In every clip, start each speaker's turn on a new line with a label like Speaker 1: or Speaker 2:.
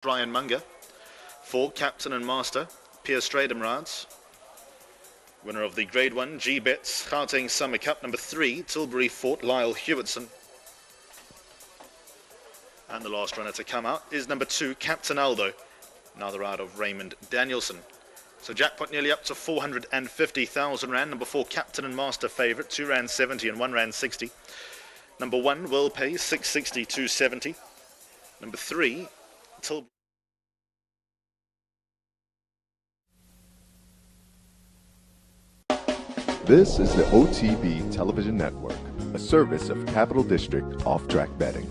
Speaker 1: Brian Munger. 4, Captain and Master, Piers Stradenrads. Winner of the Grade 1 G-Bets Gauteng Summer Cup. Number 3, Tilbury Fort, Lyle Hewitson. And the last runner to come out is number 2, Captain Aldo, another out of Raymond Danielson. So jackpot nearly up to 450,000 Rand. Number 4, Captain and Master favourite, 2 Rand 70 and 1 Rand 60. Number 1, Will Pay, 660, 270. Number 3, Tilbury.
Speaker 2: This is the OTB Television Network, a service of Capital District Off-Track Betting.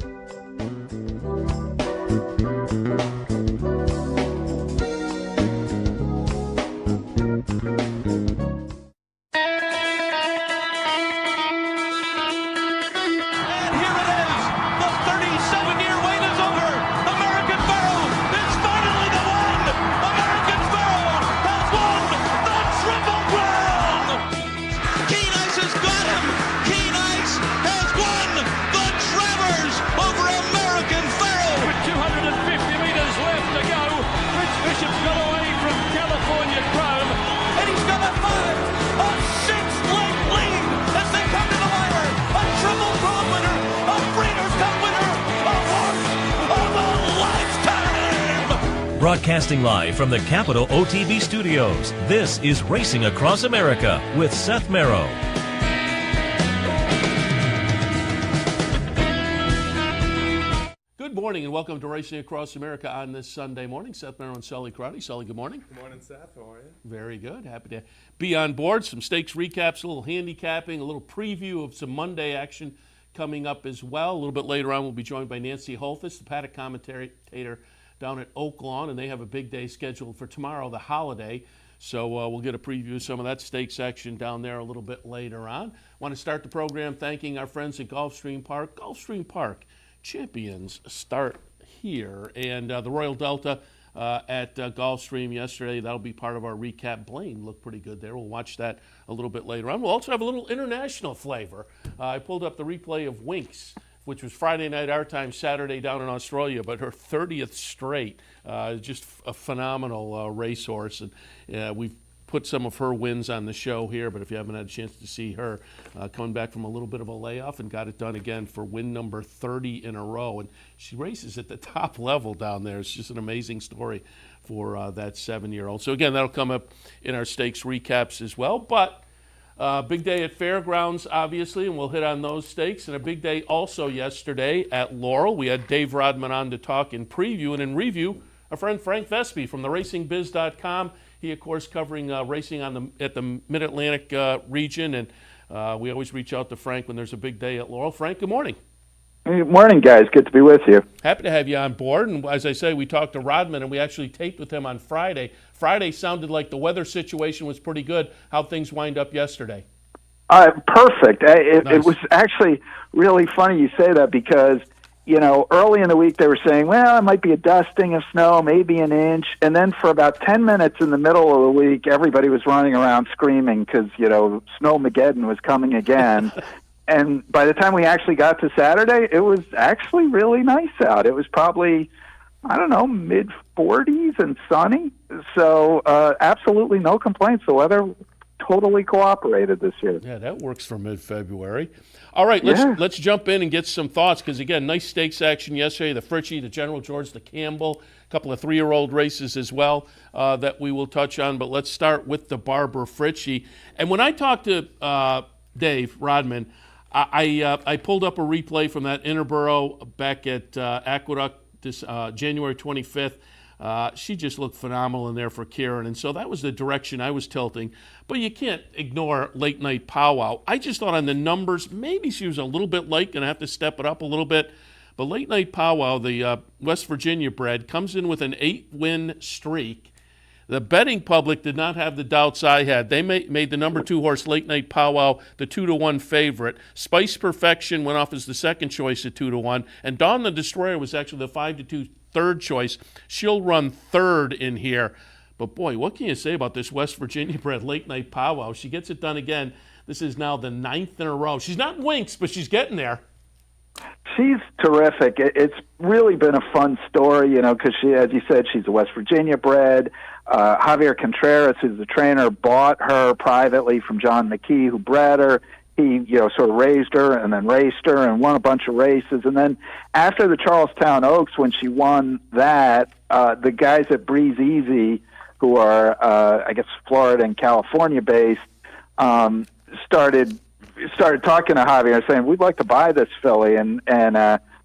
Speaker 3: Broadcasting live from the Capital OTB studios, this is Racing Across America with Seth Merrow.
Speaker 4: Good morning and welcome to Racing Across America on this Sunday morning. Seth Merrow and Sully Crotty. Sully, good morning.
Speaker 5: Good morning, Seth. How are you?
Speaker 4: Very good. Happy to be on board. Some stakes recaps, a little handicapping, a little preview of some Monday action coming up as well. A little bit later on, we'll be joined by Nancy HOLTHUS, the paddock commentator down at OAKLAWN, and they have a big day scheduled for tomorrow, the holiday. So we'll get a preview of some of that stakes action down there a little bit later on. Want to start the program thanking our friends at Gulfstream Park. Gulfstream Park champions start here, and the Royal Delta at Gulfstream yesterday. That'll be part of our recap. Blaine looked pretty good there. We'll watch that a little bit later on. We'll also have a little international flavor. I pulled up the replay of WINX, which was Friday night our time, Saturday down in Australia, but her 30th straight. Just a phenomenal racehorse. And we've put some of her wins on the show here, but if you haven't had a chance to see her, coming back from a little bit of a layoff and got it done again for win number 30 in a row. And she races at the top level down there. It's just an amazing story for that 7-year-old. So again, that'll come up in our stakes recaps as well. But big day at Fairgrounds, obviously, and we'll hit on those stakes. And a big day also yesterday at Laurel. We had Dave Rodman on to talk in preview, and in review, our friend Frank Vespi from the RacingBiz.com. He, of course, covering racing at the Mid-Atlantic region, and we always reach out to Frank when there's a big day at Laurel. Frank, good morning.
Speaker 6: Good morning, guys. Good to be with you.
Speaker 4: Happy to have you on board. And as I say, we talked to Rodman, and we actually taped with him on Friday. Friday sounded like the weather situation was pretty good. How'd things wind up yesterday?
Speaker 6: Perfect.
Speaker 4: Nice.
Speaker 6: It was actually really funny you say that because, you know, early in the week they were saying, well, it might be a dusting of snow, maybe an inch. And then for about 10 minutes in the middle of the week, everybody was running around screaming because, you know, Snowmageddon was coming again. And by the time we actually got to Saturday, it was actually really nice out. It was probably, I don't know, mid-40s and sunny. So absolutely no complaints. The weather totally cooperated this year.
Speaker 4: Yeah, that works for mid-February. All right, let's jump in and get some thoughts because, again, nice stakes action yesterday. The Fritchie, the General George, the Campbell, a couple of 3-year-old races as well that we will touch on. But let's start with the Barbara Fritchie. And when I talked to Dave Rodman, I pulled up a replay from that Interborough back at Aqueduct this January 25th. She just looked phenomenal in there for Kieran, and so that was the direction I was tilting. But you can't ignore Late Night Powwow. I just thought on the numbers, maybe she was a little bit light, going to have to step it up a little bit. But Late Night Powwow, the West Virginia bred, comes in with an 8-win streak. The betting public did not have the doubts I had. They made the number 2 horse, Late Night Powwow, the 2-1 favorite. Spice Perfection went off as the second choice at 2-1. And Dawn the Destroyer was actually the 5-2 third choice. She'll run third in here. But boy, what can you say about this West Virginia bred Late Night Powwow? She gets it done again. This is now the 9th in a row. She's not WINX, but she's getting there.
Speaker 6: She's terrific. It's really been a fun story, because she, as you said, she's a West Virginia bred. Javier Contreras, who's the trainer, bought her privately from John McKee, who bred her. He, sort of raised her and then raced her and won a bunch of races. And then after the Charlestown Oaks, when she won that, the guys at Breeze Easy, who are, I guess, Florida and California based, started talking to Javier, saying, "We'd like to buy this filly." And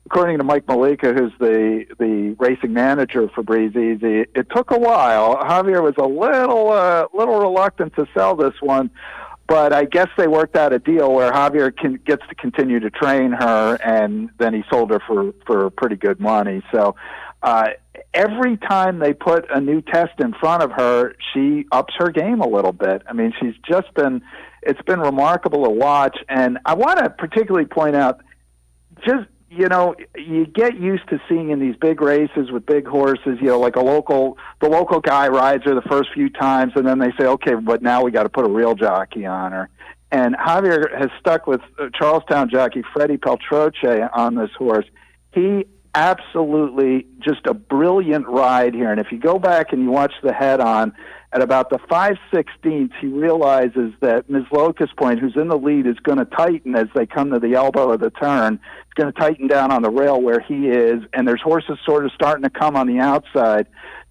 Speaker 6: according to Mike Malika, who's the racing manager for Breeze Easy, it took a while. Javier was a little reluctant to sell this one, but I guess they worked out a deal where Javier gets to continue to train her, and then he sold her for pretty good money. So every time they put a new test in front of her, she ups her game a little bit. I mean, it's been remarkable to watch. And I want to particularly point out, just, you get used to seeing in these big races with big horses, like the local guy rides her the first few times, and then they say, okay, but now we got to put a real jockey on her. And Javier has stuck with Charlestown jockey Freddie Peltroche on this horse. He absolutely just a brilliant ride here. And if you go back and you watch the head-on, at about the 5/16, he realizes that Ms. Locust Point, who's in the lead, is going to tighten as they come to the elbow of the turn. It's going to tighten down on the rail where he is, and there's horses sort of starting to come on the outside.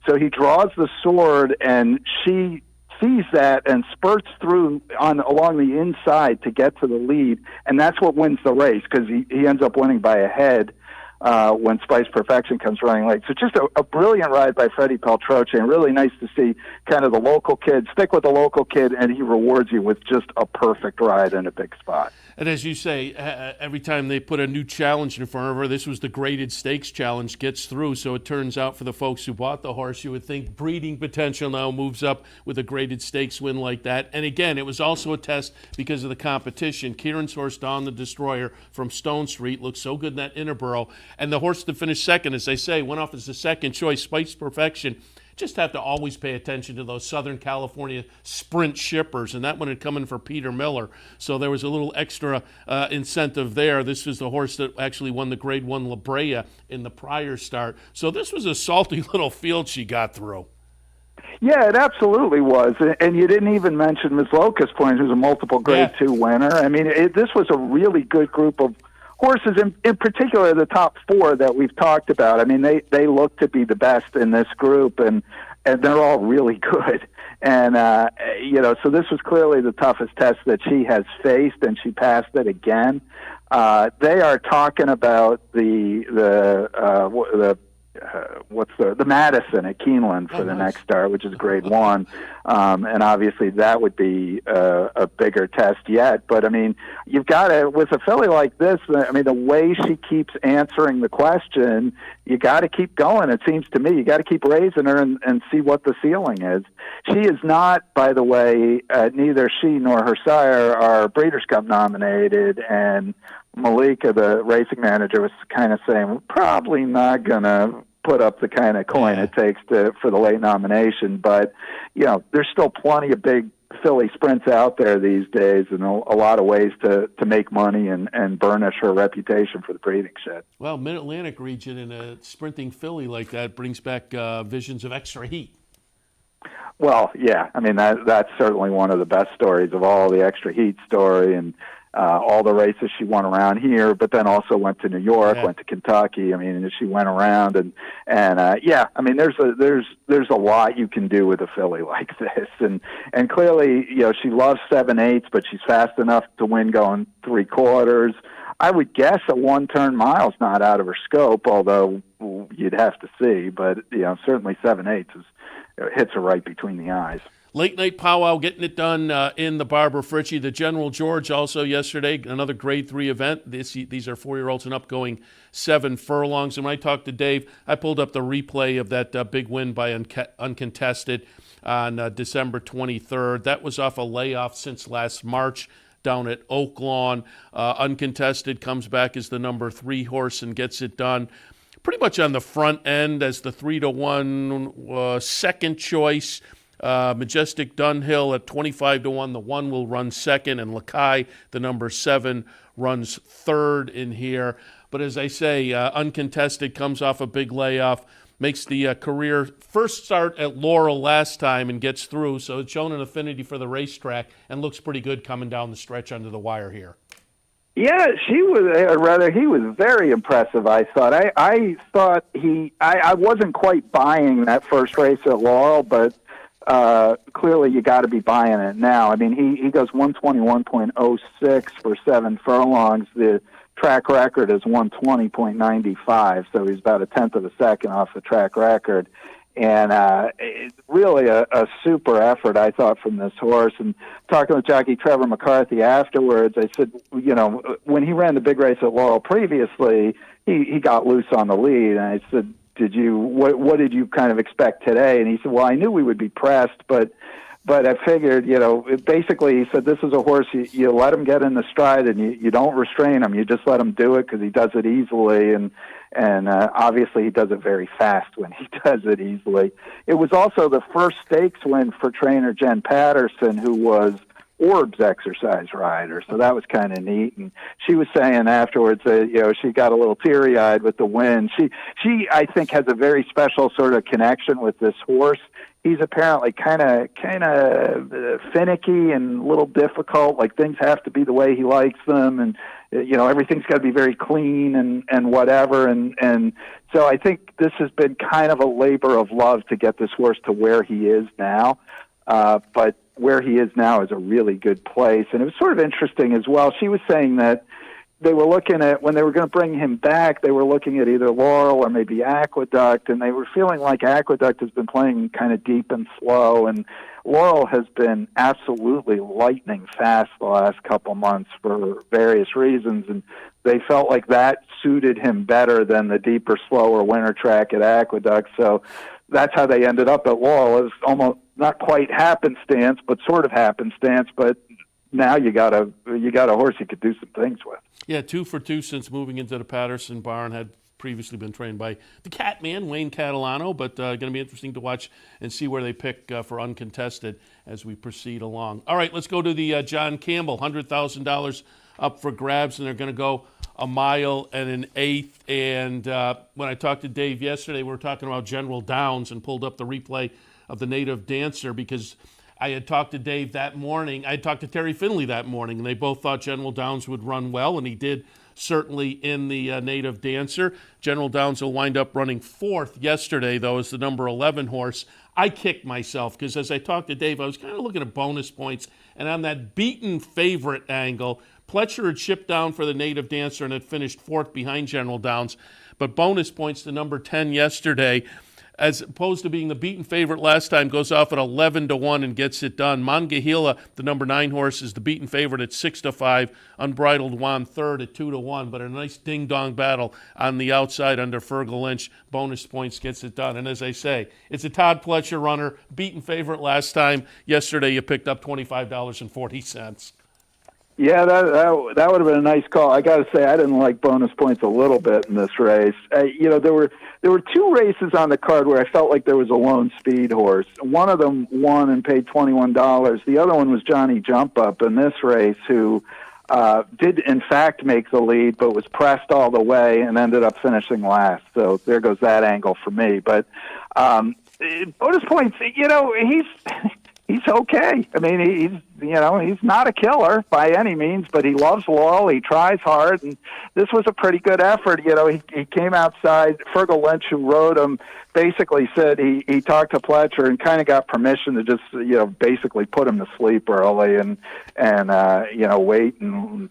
Speaker 6: So he draws the sword, and she sees that and spurts through along the inside to get to the lead, and that's what wins the race, because he ends up winning by a head when Spice Perfection comes running late. So just a brilliant ride by Freddie Peltroche, and really nice to see kind of the local kid, stick with the local kid, and he rewards you with just a perfect ride in a big spot.
Speaker 4: And as you say, every time they put a new challenge in front of her, this was the graded stakes challenge, gets through. So it turns out for the folks who bought the horse, you would think breeding potential now moves up with a graded stakes win like that. And again, it was also a test because of the competition. Kieran's horse, Dawn the Destroyer from Stone Street, looked so good in that Interborough. And the horse that finished second, as they say, went off as the second choice, Spice Perfection. Just have to always pay attention to those Southern California sprint shippers, and that one had come in for Peter Miller. So there was a little extra incentive there. This was the horse that actually won the Grade 1 La Brea in the prior start. So this was a salty little field she got through.
Speaker 6: Yeah, it absolutely was. And you didn't even mention Ms. Locust Point, who's a multiple Grade 2 winner. I mean, this was a really good group of horses, in particular the top four that we've talked about. I mean, they look to be the best in this group, and they're all really good. And, so this was clearly the toughest test that she has faced, and she passed it again. They are talking about the Madison at Keeneland for the next start, which is Grade 1. And obviously that would be a bigger test yet. But, I mean, you've got to, with a filly like this, I mean, the way she keeps answering the question, you got to keep going, it seems to me. You got to keep raising her and see what the ceiling is. She is not, by the way, neither she nor her sire are Breeders' Cup nominated, and Malika, the racing manager, was kind of saying, we're probably not going to put up the kind of coin it takes for the late nomination. But, there's still plenty of big filly sprints out there these days, and a lot of ways to make money and burnish her reputation for the breeding shed.
Speaker 4: Well, Mid-Atlantic region in a sprinting filly like that brings back visions of Extra Heat.
Speaker 6: Well, yeah. I mean, that's certainly one of the best stories of all, the Extra Heat story, and all the races she won around here, but then also went to New York, went to Kentucky. I mean, she went around, and I mean, there's a lot you can do with a filly like this, and clearly, she loves 7/8, but she's fast enough to win going 3/4. I would guess a 1-turn mile's not out of her scope, although you'd have to see. But certainly 7/8 hits her right between the eyes.
Speaker 4: Late night powwow getting it done in the Barbara Fritchie. The General George also yesterday, another Grade 3 event. These are 4-year-olds and up going 7 furlongs. And when I talked to Dave, I pulled up the replay of that big win by Uncontested on December 23rd. That was off a layoff since last March down at OAKLAWN. Uncontested comes back as the number 3 horse and gets it done pretty much on the front end as the 3-1 second choice. Majestic Dunhill at 25-1. The 1 will run second, and Lakai, the number 7, runs third in here. But as I say, uncontested, comes off a big layoff, makes the career first start at Laurel last time and gets through. So it's shown an affinity for the racetrack and looks pretty good coming down the stretch under the wire here.
Speaker 6: Yeah, he was very impressive, I thought. I thought I wasn't quite buying that first race at Laurel, but clearly you got to be buying it now. I mean, he goes 121.06 for 7 furlongs. The track record is 120.95, so he's about a tenth of a second off the track record. And it's really a super effort, I thought, from this horse. And talking with jockey Trevor McCarthy afterwards, I said, you know, when he ran the big race at Laurel previously, he got loose on the lead. And I said, what did you kind of expect today? And he said, well, I knew we would be pressed, but I figured, you know, basically he said, this is a horse, you let him get in the stride and you don't restrain him. You just let him do it because he does it easily. And obviously he does it very fast when he does it easily. It was also the first stakes win for trainer Jen Patterson, who was Orb's exercise rider. So that was kind of neat. And she was saying afterwards that, you know, she got a little teary-eyed with the win. She I think, has a very special sort of connection with this horse. He's apparently kind of finicky and a little difficult. Like, things have to be the way he likes them, and you know, everything's got to be very clean and whatever. And so I think this has been kind of a labor of love to get this horse to where he is now. But where he is now is a really good place. And it was sort of interesting as well. She was saying that they were looking at, when they were going to bring him back, they were looking at either Laurel or maybe Aqueduct, and they were feeling like Aqueduct has been playing kind of deep and slow, and Laurel has been absolutely lightning fast the last couple months for various reasons, and they felt like that suited him better than the deeper, slower winter track at Aqueduct. So that's how they ended up at Laurel. It was almost not quite happenstance, but sort of happenstance, but now you got a horse you could do some things with.
Speaker 4: Yeah, 2 for 2 since moving into the Patterson barn. Had previously been trained by the Catman, Wayne Catalano, but going to be interesting to watch and see where they pick for uncontested as we proceed along. All right, let's go to the John Campbell, $100,000 up for grabs, and they're going to go a mile and an eighth. And when I talked to Dave yesterday, we were talking about General Downs and pulled up the replay of the Native Dancer because I had talked to Dave that morning. I had talked to Terry Finley that morning, and they both thought General Downs would run well, and he did certainly in the Native Dancer. General Downs will wind up running 4th yesterday, though, as the number 11 horse. I kicked myself because as I talked to Dave, I was kind of looking at bonus points, and on that beaten favorite angle, Pletcher had shipped down for the Native Dancer and had finished 4th behind General Downs, but bonus points to number 10 yesterday, as opposed to being the beaten favorite last time, goes off at 11-1 and gets it done. Monongahela, the number 9 horse, is the beaten favorite at 6-5. Unbridled Juan third at 2-1, but a nice ding-dong battle on the outside under Fergal Lynch. Bonus points gets it done. And as I say, it's a Todd Pletcher runner, beaten favorite last time. Yesterday you picked up $25.40.
Speaker 6: Yeah, that would have been a nice call. I got to say, I didn't like bonus points a little bit in this race. You know, there were 2 races on the card where I felt like there was a lone speed horse. One of them won and paid $21. The other one was Johnny Jump Up in this race, who did in fact make the lead, but was pressed all the way and ended up finishing last. So there goes that angle for me. But bonus points, you know, he's okay. I mean, he's not a killer by any means, but he loves Laurel. He tries hard, and this was a pretty good effort. You know, he came outside. Fergal Lynch, who rode him, basically said he talked to Pletcher and kind of got permission to just, you know, basically put him to sleep early and you know, wait and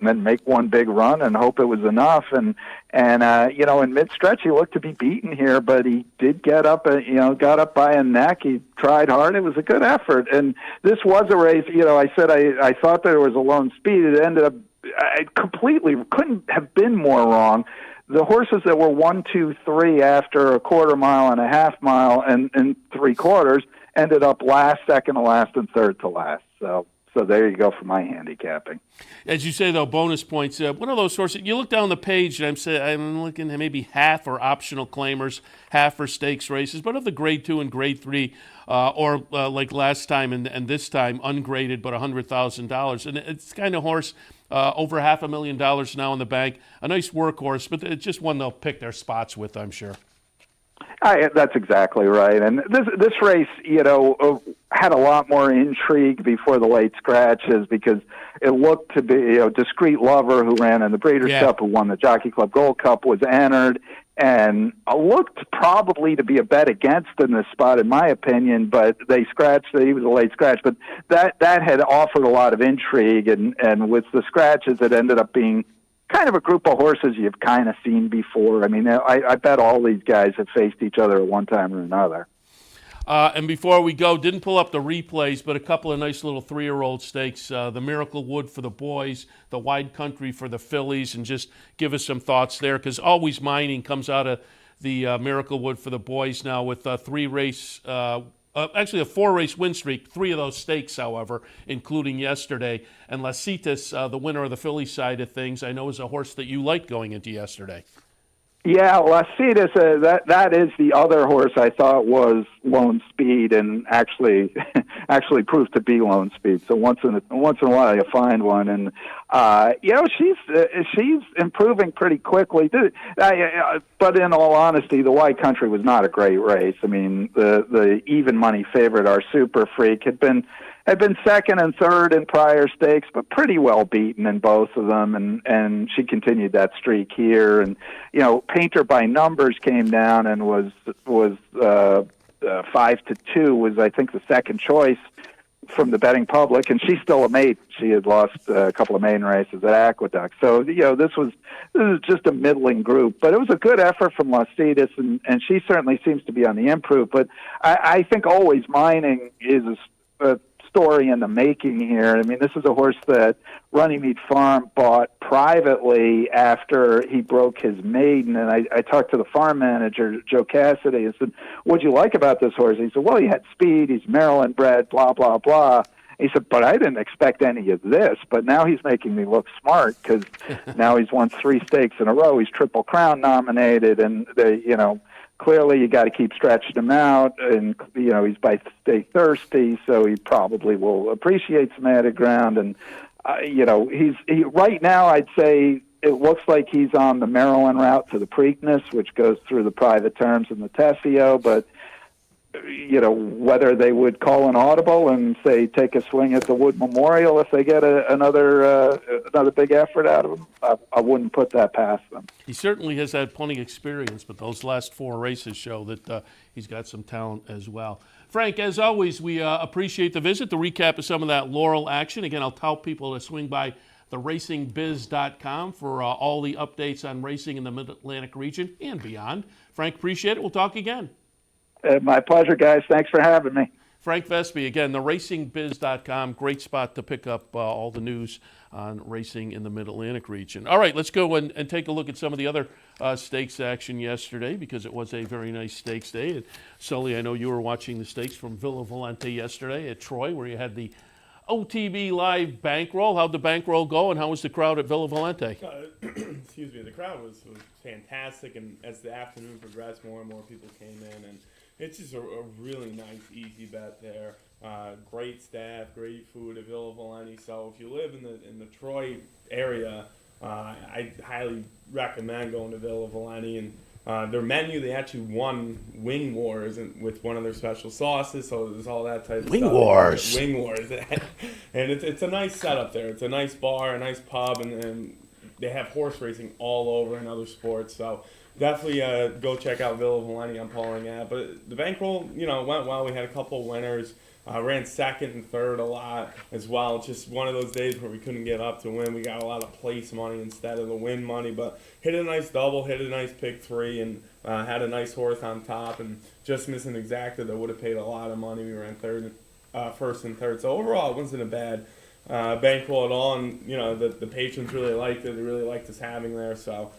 Speaker 6: then make one big run and hope it was enough. And you know, in mid-stretch he looked to be beaten here, but he did get up, got up by a neck. He tried hard. It was a good effort. And this was a race, you know, I said I thought there was a lone speed. It ended up, I completely couldn't have been more wrong. The horses that were 1, 2, 3 after a quarter mile and a half mile and 3/4 ended up last, second to last, and third to last. So So there you go for my handicapping.
Speaker 4: As you say, though, bonus points. One of those horses, you look down the page, and I'm looking at maybe half are optional claimers, half are stakes races, but of the grade 2 and grade 3, or like last time and this time, ungraded, but $100,000. And it's kind of horse, over $500,000 now in the bank. A nice workhorse, but it's just one they'll pick their spots with, I'm sure.
Speaker 6: That's exactly right. And this race, had a lot more intrigue before the late scratches because it looked to be, Discreet Lover, who ran in the Breeders' Cup, who won the Jockey Club Gold Cup, was entered and looked probably to be a bet against in this spot, in my opinion, but they scratched. He was a late scratch, but that had offered a lot of intrigue, and with the scratches, it ended up being kind of a group of horses you've kind of seen before. I mean, I bet all these guys have faced each other at one time or another.
Speaker 4: And before we go, didn't pull up the replays, but a couple of nice little 3-year-old stakes, the Miracle Wood for the boys, the Wide Country for the fillies, and just give us some thoughts there, because Always Mining comes out of the Miracle Wood for the boys now with a 4-race win streak, 3 of those stakes, however, including yesterday. And Lasitas, the winner of the filly side of things, I know is a horse that you liked going into yesterday.
Speaker 6: Yeah, Lasitas, that is the other horse I thought was Lone Speed, and actually proved to be Lone Speed. So once in a while you find one, and she's improving pretty quickly. But in all honesty, the Wide Country was not a great race. I mean, the even money favorite, our Super Freak, had been second and third in prior stakes, but pretty well beaten in both of them, and she continued that streak here. And Painter by Numbers came down and was 5-2, was I think the second choice from the betting public, and she's still a mate. She had lost a couple of maiden races at Aqueduct, so this is just a middling group, but it was a good effort from Lasitas, and she certainly seems to be on the improve. But I think Always Mining is a story in the making here. I mean, this is a horse that Runnymede Farm bought privately after he broke his maiden, and I talked to the farm manager, Joe Cassidy, and said, "What'd you like about this horse?" He said, "Well, he had speed, he's Maryland bred, blah, blah, blah." He said, "But I didn't expect any of this, but now he's making me look smart because now he's won 3 stakes in a row. He's Triple Crown nominated, and clearly you got to keep stretching him out, and he's by Stay Thirsty, so he probably will appreciate some added ground. And he's right now, I'd say it looks like he's on the Maryland route to the Preakness, which goes through the private terms and the Tessio, but whether they would call an audible and say take a swing at the Wood Memorial if they get another big effort out of him, I wouldn't put that past them.
Speaker 4: He certainly has had plenty of experience, but those last 4 races show that he's got some talent as well. Frank, as always, we appreciate the visit, the recap of some of that Laurel action. Again, I'll tell people to swing by theracingbiz.com for all the updates on racing in the Mid-Atlantic region and beyond. Frank, appreciate it. We'll talk again.
Speaker 6: My pleasure, guys. Thanks for having me.
Speaker 4: Frank Vespi, again, theracingbiz.com. Great spot to pick up all the news on racing in the Mid-Atlantic region. All right, let's go and take a look at some of the other stakes action yesterday, because it was a very nice stakes day. And Sully, I know you were watching the stakes from Villa Valente yesterday at Troy, where you had the OTB Live bankroll. How'd the bankroll go, and how was the crowd at Villa Valente?
Speaker 5: Excuse me. The crowd was fantastic, and as the afternoon progressed, more and more people came in, and it's just a really nice, easy bet there. Great staff, great food at Villa Valente. So if you live in the Troy area, I highly recommend going to Villa Valente. And their menu, they actually won Wing Wars with one of their special sauces. So there's all that type of
Speaker 4: Wing
Speaker 5: stuff.
Speaker 4: Wars.
Speaker 5: Wing Wars. And it's a nice setup there. It's a nice bar, a nice pub, and they have horse racing all over and other sports. So definitely go check out Villa Valente. I'm calling that. But the bankroll, went well. We had a couple of winners. Ran second and third a lot as well. It's just one of those days where we couldn't get up to win. We got a lot of place money instead of the win money. But hit a nice double, hit a nice pick 3, and had a nice horse on top. And just missing exacta that would have paid a lot of money. We ran first and third. So overall, it wasn't a bad bankroll at all. And, the patrons really liked it. They really liked us having there. So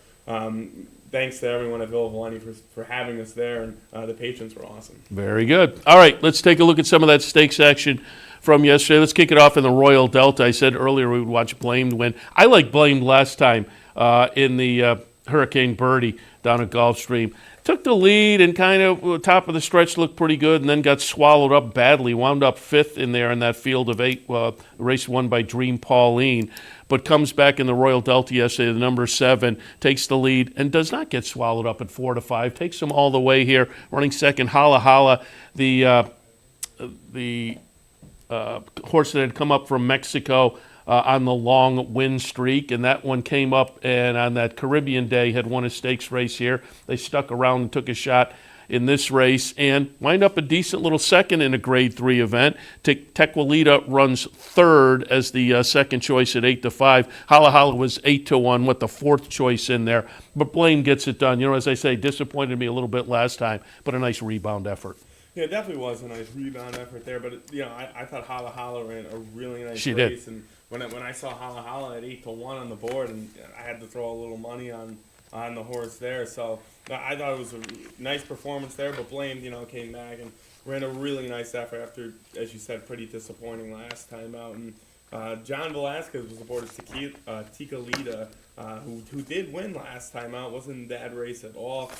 Speaker 5: thanks to everyone at Villa Valeni for having us there, and the patrons were awesome.
Speaker 4: Very good. All right, let's take a look at some of that stakes action from yesterday. Let's kick it off in the Royal Delta. I said earlier we would watch Blamed win. I like Blamed last time in the Hurricane Birdie down at Gulfstream. Took the lead and kind of top of the stretch looked pretty good, and then got swallowed up badly. Wound up fifth in there in that field of 8. Race won by Dream Pauline, but comes back in the Royal Delta yesterday. The number 7 takes the lead and does not get swallowed up at 4-5. Takes them all the way here. Running second, Hala Hala, the horse that had come up from Mexico on the long win streak, and that one came up and on that Caribbean day had won a stakes race here. They stuck around and took a shot in this race and wind up a decent little second in a Grade 3 event. Tequilita runs third as the second choice at 8-5. Hala Hala was 8-1 with the fourth choice in there, but Blaine gets it done. You know, as I say, disappointed me a little bit last time, but a nice rebound effort.
Speaker 5: Yeah, it definitely was a nice rebound effort there, but I thought Hala Hala ran a really nice
Speaker 4: She
Speaker 5: race,
Speaker 4: did.
Speaker 5: and when I saw Hala Hala at 8-1 on the board, and I had to throw a little money on the horse there, so I thought it was a nice performance there. But Blamed, came back and ran a really nice effort after, as you said, pretty disappointing last time out. And John Velasquez was aboard as Tequilita, who did win last time out. Wasn't in that race at all.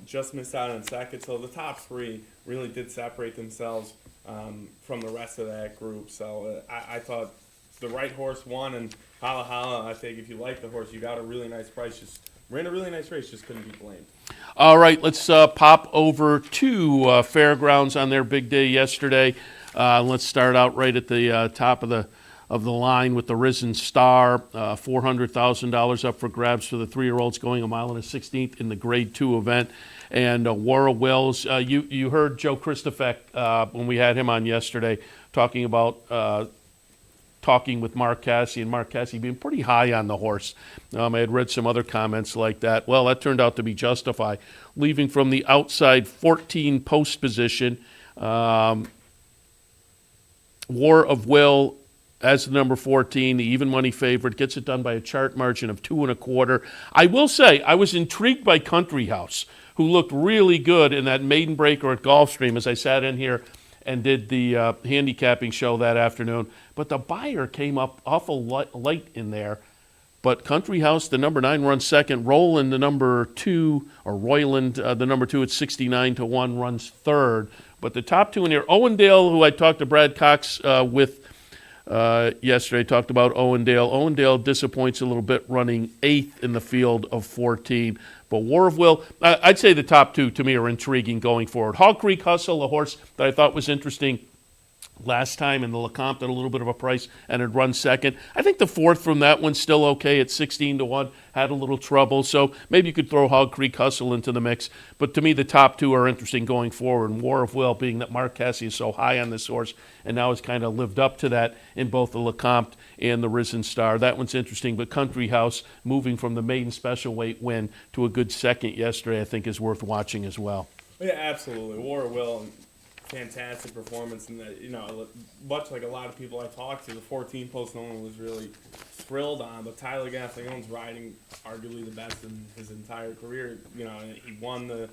Speaker 5: Just missed out on second. So the top 3 really did separate themselves from the rest of that group. So I thought the right horse won, and Hala Hala, I think if you like the horse, you got a really nice price. Just ran a really nice race, just couldn't be blamed.
Speaker 4: All right, let's pop over to Fairgrounds on their big day yesterday. Let's start out right at the top of the line with the Risen Star, $400,000 up for grabs for the 3-year-olds, going 1 1/16 in the Grade 2 event. And War Wills, you heard Joe Christofek when we had him on yesterday talking about talking with Mark Cassey, and Mark Cassey being pretty high on the horse. I had read some other comments like that. Well, that turned out to be justified. Leaving from the outside 14 post position, War of Will as the number 14, the even money favorite, gets it done by a chart margin of 2 1/4. I will say I was intrigued by Country House, who looked really good in that maiden breaker at Gulfstream as I sat in here and did the handicapping show that afternoon. But the buyer came up awful light in there. But Country House, the number 9, runs second. Roland, the number 2, or Royland, the number 2 at 69-1, runs third. But the top 2 in here, Owendale, who I talked to Brad Cox with yesterday, talked about Owendale. Owendale disappoints a little bit, running 8th in the field of 14. But War of Will, I'd say the top 2 to me are intriguing going forward. Hog Creek Hustle, a horse that I thought was interesting last time in the LeCompte at a little bit of a price and had run second. I think the 4th from that one's still okay at 16-1. Had a little trouble, so maybe you could throw Hog Creek Hustle into the mix. But to me, the top 2 are interesting going forward. And War of Will, being that Mark Cassey is so high on this horse and now has kind of lived up to that in both the LeCompte and the Risen Star. That one's interesting. But Country House, moving from the maiden special weight win to a good second yesterday, I think is worth watching as well.
Speaker 5: Yeah, absolutely. War of Will, fantastic performance, and much like a lot of people I talked to, the 14 post no one was really thrilled on. But Tyler Gaffleone's riding arguably the best in his entire career. He won the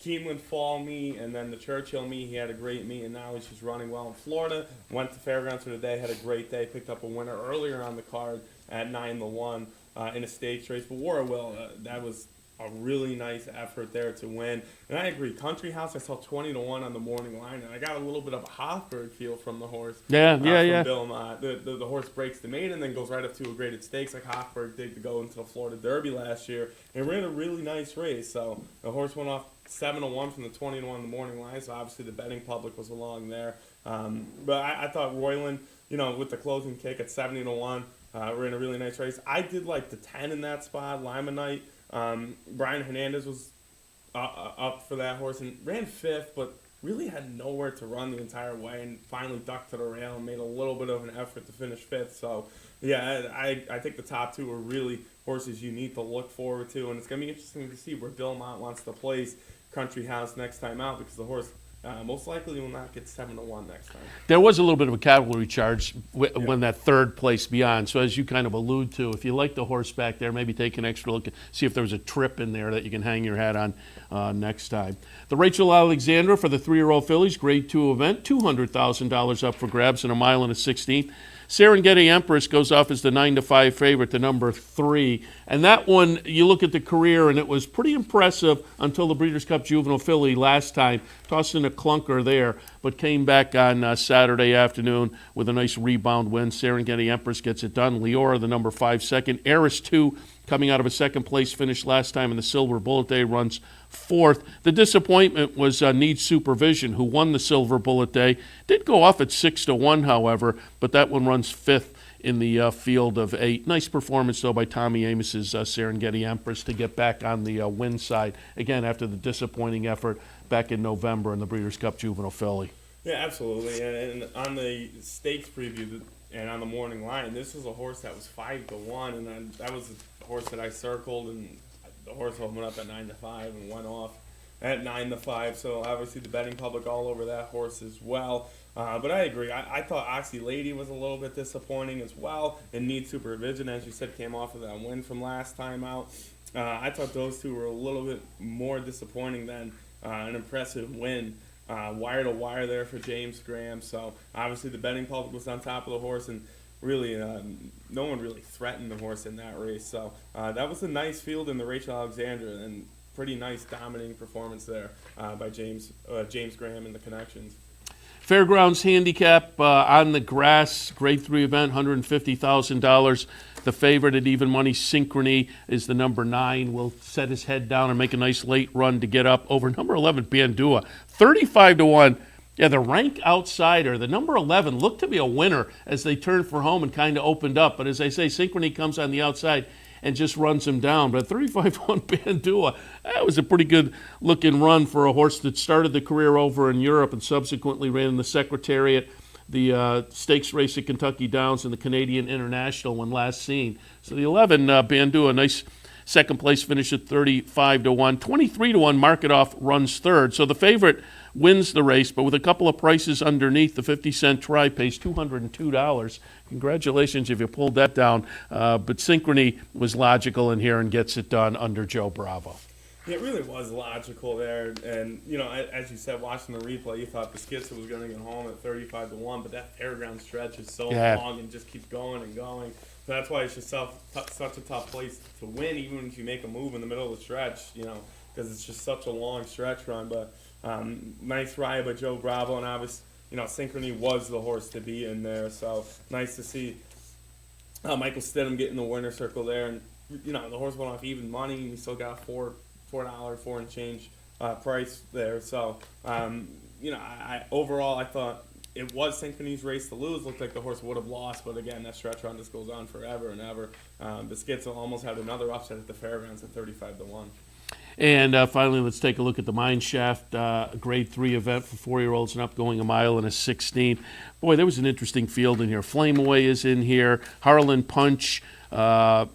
Speaker 5: Keeneland Fall meet and then the Churchill meet. He had a great meet, and now he's just running well in Florida. Went to Fairgrounds for the day, had a great day, picked up a winner earlier on the card at 9-1 in a stakes race. But War of Will, that was a really nice effort there to win. And I agree, Country House, I saw 20-1 on the morning line, and I got a little bit of a Hofburg feel from the horse.
Speaker 4: Yeah.
Speaker 5: From Bill Mott. The horse breaks the maiden and then goes right up to a graded stakes like Hofburg did to go into the Florida Derby last year, and ran a really nice race. So the horse went off 7-1 from the 20-1 in the morning line, so obviously the betting public was along there. But I thought Royland, with the closing kick at 70-1, ran a really nice race. I did like the 10 in that spot, Limonite. Brian Hernandez was up for that horse and ran 5th, but really had nowhere to run the entire way, and finally ducked to the rail and made a little bit of an effort to finish 5th. So, yeah, I think the top 2 are really horses you need to look forward to, and it's going to be interesting to see where Bill Mott wants to place Country House next time out, because the horse most likely will not get 7-1 next time.
Speaker 4: There was a little bit of a cavalry charge when that third place beyond. So as you kind of allude to, if you like the horse back there, maybe take an extra look, see if there was a trip in there that you can hang your hat on next time. The Rachel Alexandra for the 3-year-old fillies, Grade 2 event, $200,000 up for grabs in a mile and a 16th. Serengeti Empress goes off as the 9-5 favorite to number 3. And that one, you look at the career, and it was pretty impressive until the Breeders' Cup Juvenile filly last time. Tossed in a clunker there, but came back on Saturday afternoon with a nice rebound win. Serengeti Empress gets it done. Leora, the number 5 second. Eris 2, coming out of a second-place finish last time in the Silver Bullet Day, runs 4th. The disappointment was Needs Supervision, who won the Silver Bullet Day. Did go off at 6-1, however, but that one runs 5th in the field of 8. Nice performance, though, by Tommy Amos's Serengeti Empress to get back on the win side, again, after the disappointing effort back in November in the Breeders' Cup Juvenile filly.
Speaker 5: Yeah, absolutely. And on the stakes preview and on the morning line, this was a horse that was 5-1, and that was a horse that I circled, and the horse went up at 9-5 and went off at 9-5. So obviously the betting public all over that horse as well. But I agree. I thought Oxy Lady was a little bit disappointing as well, and Needs Supervision, as you said, came off of that win from last time out. I thought those two were a little bit more disappointing than an impressive win. Wire to wire there for James Graham. So obviously the betting public was on top of the horse, and really no one really threatened the horse in that race. So that was a nice field in the Rachel Alexandra, and pretty nice dominating performance there by James Graham and the Connections.
Speaker 4: Fairgrounds Handicap on the grass, Grade 3 event, $150,000. The favorite at even money, Synchrony, is the number 9. Will set his head down and make a nice late run to get up over number 11, Bandua. 35-1. Yeah, the rank outsider, the number 11, looked to be a winner as they turned for home and kind of opened up. But as I say, Synchrony comes on the outside and just runs him down. But 35-1 Bandua, that was a pretty good-looking run for a horse that started the career over in Europe and subsequently ran in the Secretariat, the stakes race at Kentucky Downs, and the Canadian International when last seen. So the 11, Bandua, nice second-place finish at 35-1. 23-1, Mark It Off runs third. So the favorite wins the race, but with a couple of prices underneath, the 50-cent try pays $202. Congratulations if you pulled that down. But Synchrony was logical in here and gets it done under Joe Bravo.
Speaker 5: Yeah, it really was logical there. And, you know, as you said, watching the replay, you thought Beskiza was going to get home at 35-1, but that fairground stretch is so long and just keeps going and going. So that's why it's just such a tough place to win, even if you make a move in the middle of the stretch, you know, because it's just such a long stretch run. But nice ride by Joe Bravo, and obviously, you know, Synchrony was the horse to be in there. So nice to see Michael Stidham get in the winner's circle there. And, you know, the horse went off even money, and he still got a $4 and change price there. So, you know, overall, I thought it was Synchrony's race to lose. Looked like the horse would have lost, but again, that stretch run just goes on forever and ever. Beskiza almost had another upset at the fairgrounds at 35-1.
Speaker 4: And finally, let's take a look at the Mine Shaft Grade 3 event for 4-year-olds and up, going a mile and a 16. Boy, there was an interesting field in here. Flame Away is in here. Harlan Punch, the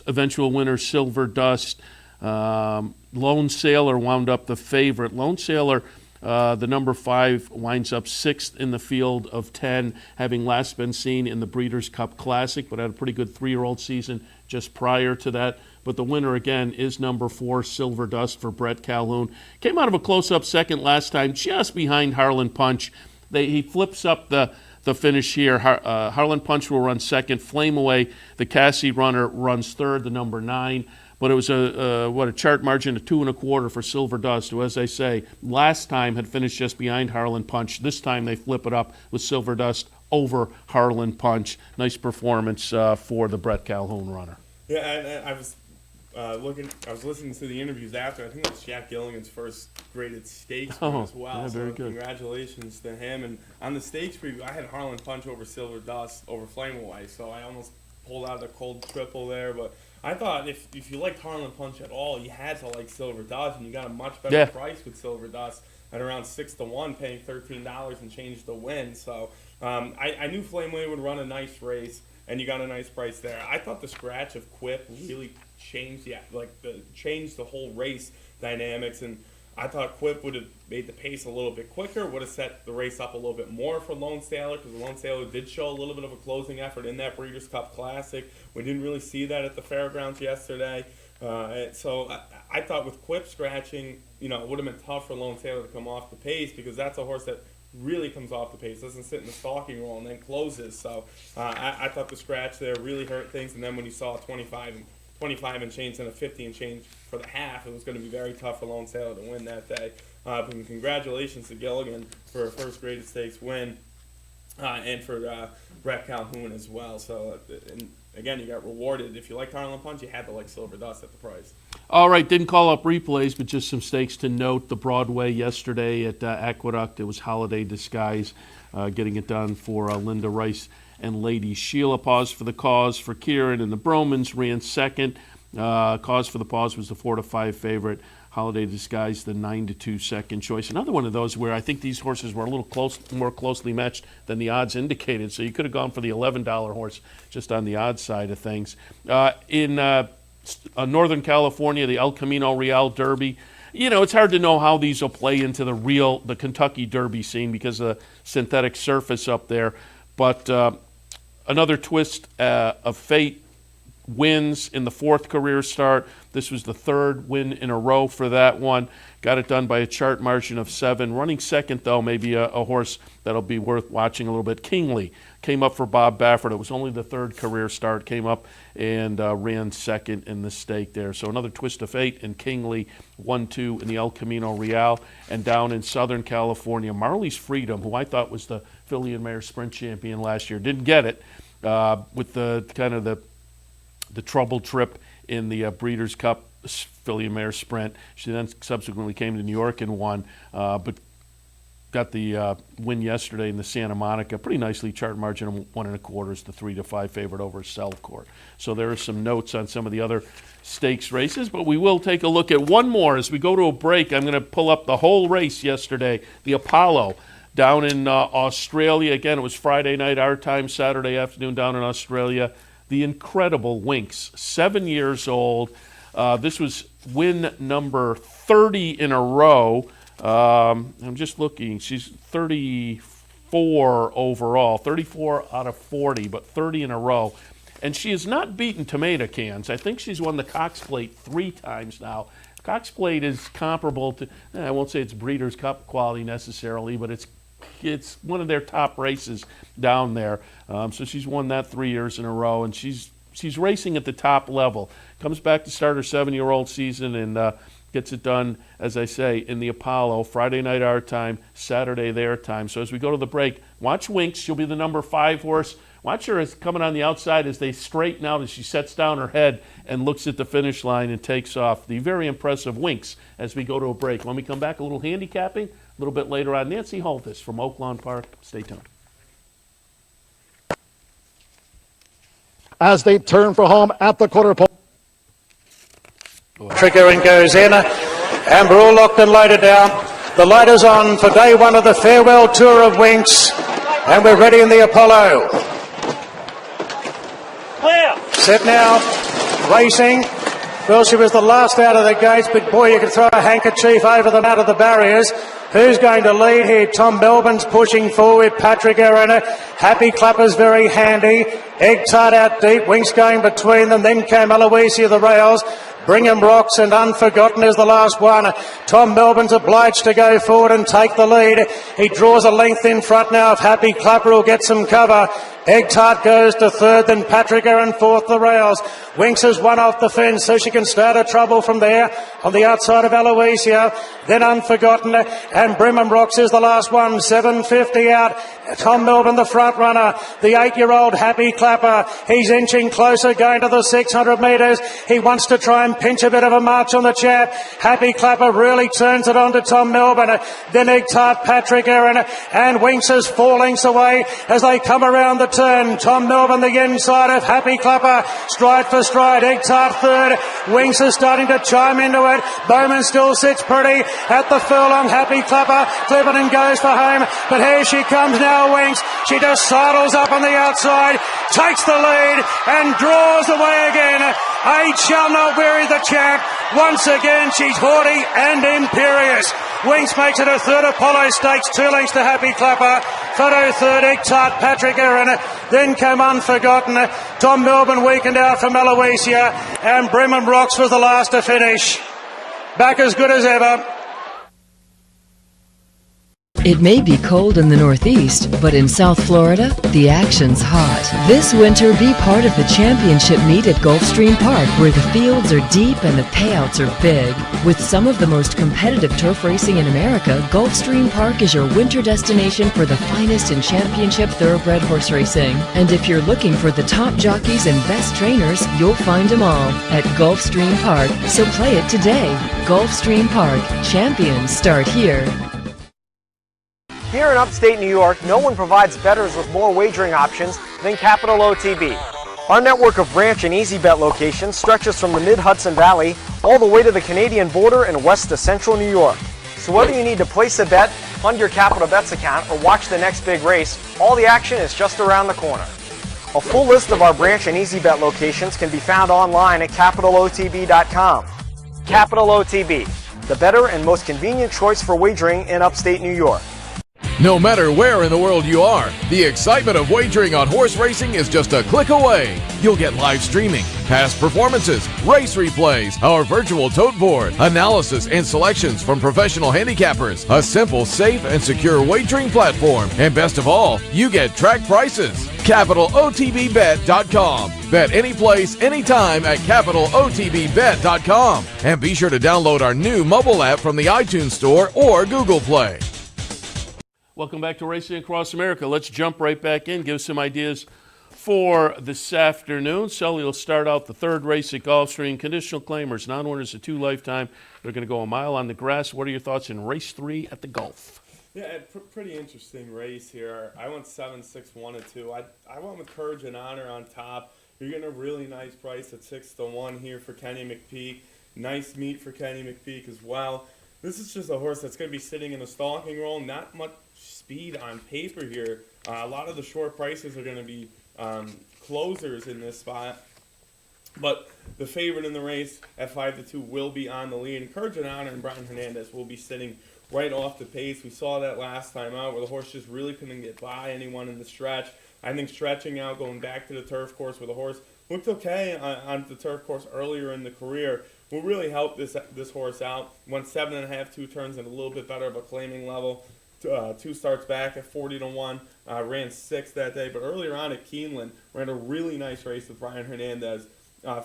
Speaker 4: eventual winner, Silver Dust. Lone Sailor wound up the favorite. Lone Sailor, the number 5, winds up 6th in the field of 10, having last been seen in the Breeders' Cup Classic, but had a pretty good 3-year-old season just prior to that. But the winner, again, is number 4, Silver Dust, for Brett Calhoun. Came out of a close-up second last time, just behind Harlan Punch. He flips up the finish here. Harlan Punch will run second. Flame Away, the Cassie runner, runs third, the number 9. But it was a chart margin of 2 1/4 for Silver Dust, who, as I say, last time had finished just behind Harlan Punch. This time they flip it up with Silver Dust over Harlan Punch. Nice performance for the Brett Calhoun runner.
Speaker 5: Yeah, and I was listening to the interviews after. I think that was Jack Gilligan's first graded stakes as well.
Speaker 4: Yeah, very
Speaker 5: so
Speaker 4: good.
Speaker 5: Congratulations to him. And on the stakes preview, I had Harlan Punch over Silver Dust over Flame Away, so I almost pulled out the cold triple there. But I thought if you liked Harlan Punch at all, you had to like Silver Dust, and you got a much better price with Silver Dust at around 6-1, paying $13 and change to win. So I knew Flame Away would run a nice race, and you got a nice price there. I thought the scratch of Quip really changed the whole race dynamics, and I thought Quip would have made the pace a little bit quicker, would have set the race up a little bit more for Lone Sailor, because the Lone Sailor did show a little bit of a closing effort in that Breeders' Cup Classic. We didn't really see that at the fairgrounds yesterday. So I thought with Quip scratching, it would have been tough for Lone Sailor to come off the pace, because that's a horse that really comes off the pace, doesn't sit in the stalking role and then closes. So I thought the scratch there really hurt things. And then when you saw 25 and change and a 50 and change for the half, it was going to be very tough for Lone Sailor to win that day. But congratulations to Gilligan for a first graded stakes win, and for Brett Calhoun as well. So and again, you got rewarded. If you like Harlan Punch, you had to like Silver Dust at the price.
Speaker 4: All right, didn't call up replays, but just some stakes to note. The Broadway yesterday at Aqueduct, it was Holiday Disguise getting it done for Linda Rice and Lady Sheila. Pause for the Cause for Kieran, and the Bromans ran second. Cause for the Pause was the 4-5 favorite. Holiday Disguise, the 9-2 second choice. Another one of those where I think these horses were a little more closely matched than the odds indicated. So you could have gone for the $11 horse just on the odds side of things. In Northern California, the El Camino Real Derby. It's hard to know how these will play into the Kentucky Derby scene because of the synthetic surface up there. But another twist of fate. Wins in the fourth career start. This was the third win in a row for that one. Got it done by a chart margin of 7. Running second, though, maybe a horse that'll be worth watching a little bit. Kingly came up for Bob Baffert. It was only the third career start. Came up and ran second in the stake there. So another twist of fate, and Kingly 1-2 in the El Camino Real. And down in Southern California, Marley's Freedom, who I thought was the Filly and Mare Sprint champion last year, didn't get it with the trouble trip in the Breeders' Cup Filly and Mare Sprint. She then subsequently came to New York and won, but got the win yesterday in the Santa Monica. Pretty nicely, chart margin of 1.25 is the 3-5 favorite over Selcourt. So there are some notes on some of the other stakes races, but we will take a look at one more as we go to a break. I'm going to pull up the whole race yesterday, the Apollo, down in Australia. Again, it was Friday night, our time, Saturday afternoon down in Australia. The incredible WINX, 7 years old. This was win number 30 in a row. I'm just looking. She's 34 overall, 34 out of 40, but 30 in a row. And she has not beaten tomato cans. I think she's won the Cox Plate 3 times now. Cox Plate is comparable to, I won't say it's Breeders' Cup quality necessarily, but it's one of their top races down there. So she's won that 3 years in a row, and she's racing at the top level. Comes back to start her 7-year-old season and gets it done, as I say, in the Apollo, Friday night our time, Saturday their time. So as we go to the break, watch WINX. She'll be the number 5 horse. Watch her as coming on the outside as they straighten out as she sets down her head and looks at the finish line and takes off. The very impressive WINX as we go to a break. When we come back, a little handicapping. A little bit later on, Nancy HOLTHUS from OAKLAWN Park. Stay tuned.
Speaker 7: As they turn for home at the quarter pole.
Speaker 8: Trigger and goes in, and we're all locked and loaded now. The light is on for day one of the farewell tour of WINX, and we're ready in the Apollo. Set now, racing. Well, she was the last out of the gates, but boy, you could throw a handkerchief over them out of the barriers. Who's going to lead here? Tom Melbourne's pushing forward. Patrick Arena. Happy Clapper's very handy. Egg Tart out deep. WINX going between them. Then came Aloysia the rails. Brigham Rocks and Unforgotten is the last one. Tom Melbourne's obliged to go forward and take the lead. He draws a length in front now. If Happy Clapper will get some cover. Egg Tart goes to third, then Patrick Aaron fourth, the rails. WINX has one off the fence, so she can start her trouble from there. On the outside of Aloysia, then Unforgotten, and Brigham Rocks is the last one. 7.50 out. Tom Melbourne, the front runner. The 8-year-old Happy Clapper. He's inching closer, going to the 600 metres. He wants to try and pinch a bit of a march on the chap. Happy Clapper really turns it on to Tom Melbourne. Then Egg Tart, Patrick Aaron, and WINX is 4 lengths away as they come around the turn. Tom Melbourne, the inside of Happy Clapper. Stride for stride. Egg Tart third. WINX is starting to chime into it. Bowman still sits pretty at the furlong. Happy Clapper. Clipperton goes for home. But here she comes now, WINX. She just sidles up on the outside, takes the lead and draws away again. Age shall not weary the champ. Once again, she's haughty and imperious. WINX makes it a third. Apollo Stakes, 2 lengths to Happy Clapper. Photo third, Ectart, Patrick Aaron. Then came Unforgotten. Tom Melbourne weakened out for Maloesia. And Bremen Rocks was the last to finish. Back as good as ever.
Speaker 9: It may be cold in the Northeast, but in South Florida, the action's hot. This winter, be part of the championship meet at Gulfstream Park, where the fields are deep and the payouts are big. With some of the most competitive turf racing in America, Gulfstream Park is your winter destination for the finest in championship thoroughbred horse racing. And if you're looking for the top jockeys and best trainers, you'll find them all at Gulfstream Park. So play it today. Gulfstream Park. Champions start here.
Speaker 10: Here in upstate New York, no one provides bettors with more wagering options than Capital OTB. Our network of branch and easy bet locations stretches from the mid-Hudson Valley all the way to the Canadian border and west to central New York. So whether you need to place a bet, fund your Capital Bets account, or watch the next big race, all the action is just around the corner. A full list of our branch and easy bet locations can be found online at capitalotb.com. Capital OTB, the better and most convenient choice for wagering in upstate New York.
Speaker 11: No matter where in the world you are, the excitement of wagering on horse racing is just a click away. You'll get live streaming, past performances, race replays, our virtual tote board, analysis and selections from professional handicappers, a simple, safe, and secure wagering platform, and best of all, you get track prices. CapitalOTBBet.com. Bet any place, anytime at CapitalOTBBet.com. And be sure to download our new mobile app from the iTunes Store or Google Play.
Speaker 4: Welcome back to Racing Across America. Let's jump right back in, give some ideas for this afternoon. Sully will start out the third race at Gulfstream. Conditional claimers, non-winners of 2 lifetime. They're going to go a mile on the grass. What are your thoughts in race 3 at the Gulf?
Speaker 5: Yeah, pretty interesting race here. I went 7, 6, 1, and 2. I went with Courage and Honor on top. You're getting a really nice price at 6-1 here for Kenny McPeak. Nice meet for Kenny McPeak as well. This is just a horse that's going to be sitting in a stalking role. Not much speed on paper here. A lot of the short prices are going to be closers in this spot. But the favorite in the race at 5-2 will be on the lead. And Courage and Honor and Brian Hernandez will be sitting right off the pace. We saw that last time out where the horse just really couldn't get by anyone in the stretch. I think stretching out, going back to the turf course where the horse looked okay on the turf course earlier in the career will really help this horse out. Went 7.5, 2 turns and a little bit better of a claiming level. 2 starts back at 40-1. Ran 6 that day, but earlier on at Keeneland ran a really nice race with Brian Hernandez.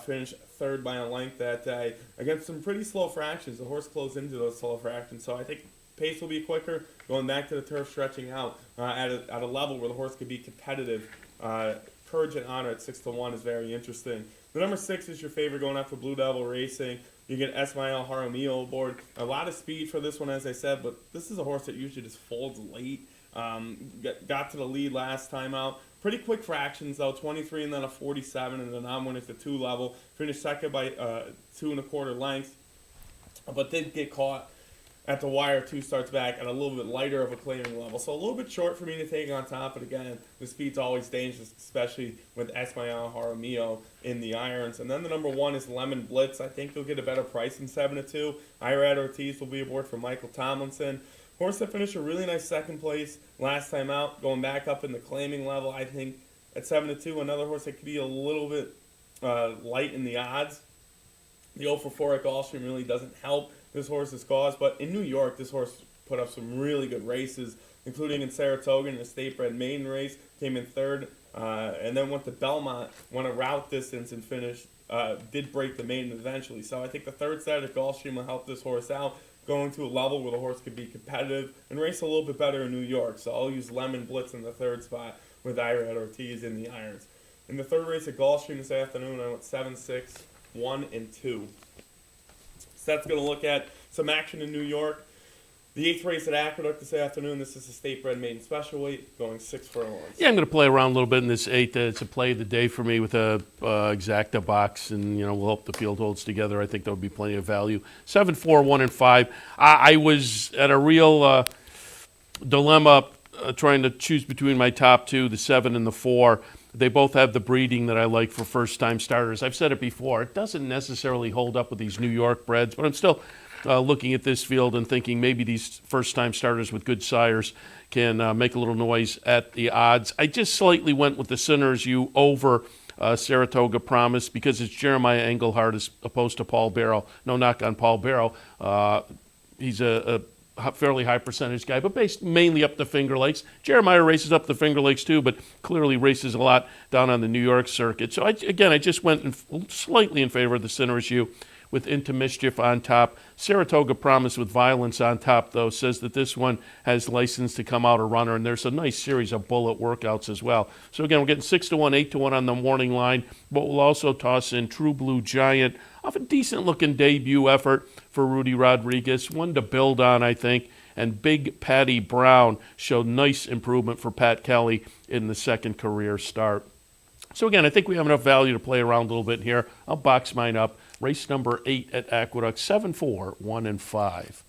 Speaker 5: Finished 3rd by a length that day against some pretty slow fractions. The horse closed into those slow fractions, so I think pace will be quicker. Going back to the turf, stretching out at a level where the horse could be competitive. Courage and Honor at 6-1 is very interesting. The number 6 is your favorite going after Blue Devil Racing. You get Esmael Jaramillo aboard. A lot of speed for this one, as I said, but this is a horse that usually just folds late. Got to the lead last time out. Pretty quick fractions, though, 23 and then a 47 and the non-winners to 2 level. Finished second by 2 1/4 lengths, but did get caught at the wire 2 starts back at a little bit lighter of a claiming level. So a little bit short for me to take on top, but again, the speed's always dangerous, especially with Esmael Jaramillo in the irons. And then the number 1 is Lemon Blitz. I think you'll get a better price than 7-2. Irad Ortiz will be aboard for Michael Tomlinson. Horse that finished a really nice 2nd place last time out, going back up in the claiming level. I think at 7-2, another horse that could be a little bit light in the odds. The 0-4 at Gulfstream really doesn't help this horse's cause, but in New York, this horse put up some really good races, including in Saratoga in a state-bred maiden race, came in 3rd, and then went to Belmont, won a route distance and finished, did break the maiden eventually. So I think the 3rd set at Gulfstream will help this horse out, going to a level where the horse could be competitive and race a little bit better in New York. So I'll use Lemon Blitz in the 3rd spot with Irad Ortiz in the irons. In the 3rd race at Gulfstream this afternoon, I went 7, 6, 1, and 2. Seth's going to look at some action in New York. The 8th race at Aqueduct this afternoon. This is a state-bred maiden special weight, going 6 furlongs.
Speaker 4: Yeah, I'm going to play around a little bit in this 8th. It's a play of the day for me with a exacta box, and we'll hope the field holds together. I think there will be plenty of value. 7, 4, 1, and 5. I was at a real dilemma trying to choose between my top 2, the 7 and the 4. They both have the breeding that I like for first-time starters. I've said it before. It doesn't necessarily hold up with these New York breds, but I'm still looking at this field and thinking maybe these first-time starters with good sires can make a little noise at the odds. I just slightly went with the Sinners U over Saratoga Promise because it's Jeremiah Engelhardt as opposed to Paul Barrow. No knock on Paul Barrow. He's a fairly high percentage guy, but based mainly up the Finger Lakes. Jeremiah races up the Finger Lakes too, but clearly races a lot down on the New York circuit. So I just went slightly in favor of the Sinners U with Into Mischief on top. Saratoga Promise with Violence on top, though, says that this one has license to come out a runner, and there's a nice series of bullet workouts as well. So again, we're getting 6-1, 8-1 on the morning line, but we'll also toss in True Blue Giant off a decent-looking debut effort for Rudy Rodriguez, one to build on, I think, and Big Patty Brown showed nice improvement for Pat Kelly in the second career start. So again, I think we have enough value to play around a little bit here. I'll box mine up. Race number 8 at Aqueduct, 7-4, 1-5.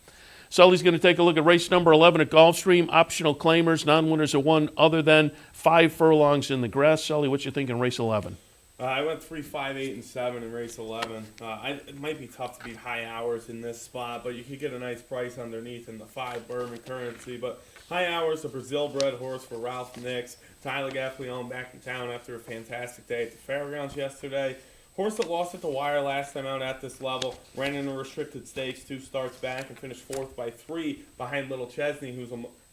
Speaker 4: Sully's going to take a look at race number 11 at Gulfstream. Optional claimers, non-winners of one other than 5 furlongs in the grass. Sully, what you think in race 11?
Speaker 5: I went 3, 5, 8, and 7 in race 11. It might be tough to beat High Hours in this spot, but you could get a nice price underneath in the 5 Bourbon Currency. But High Hours, a Brazil-bred horse for Ralph Nix. Tyler Gaffleone back in town after a fantastic day at the Fairgrounds yesterday. Horse that lost at the wire last time out at this level, ran in a restricted stakes, 2 starts back, and finished 4th by 3 behind Little Chesney,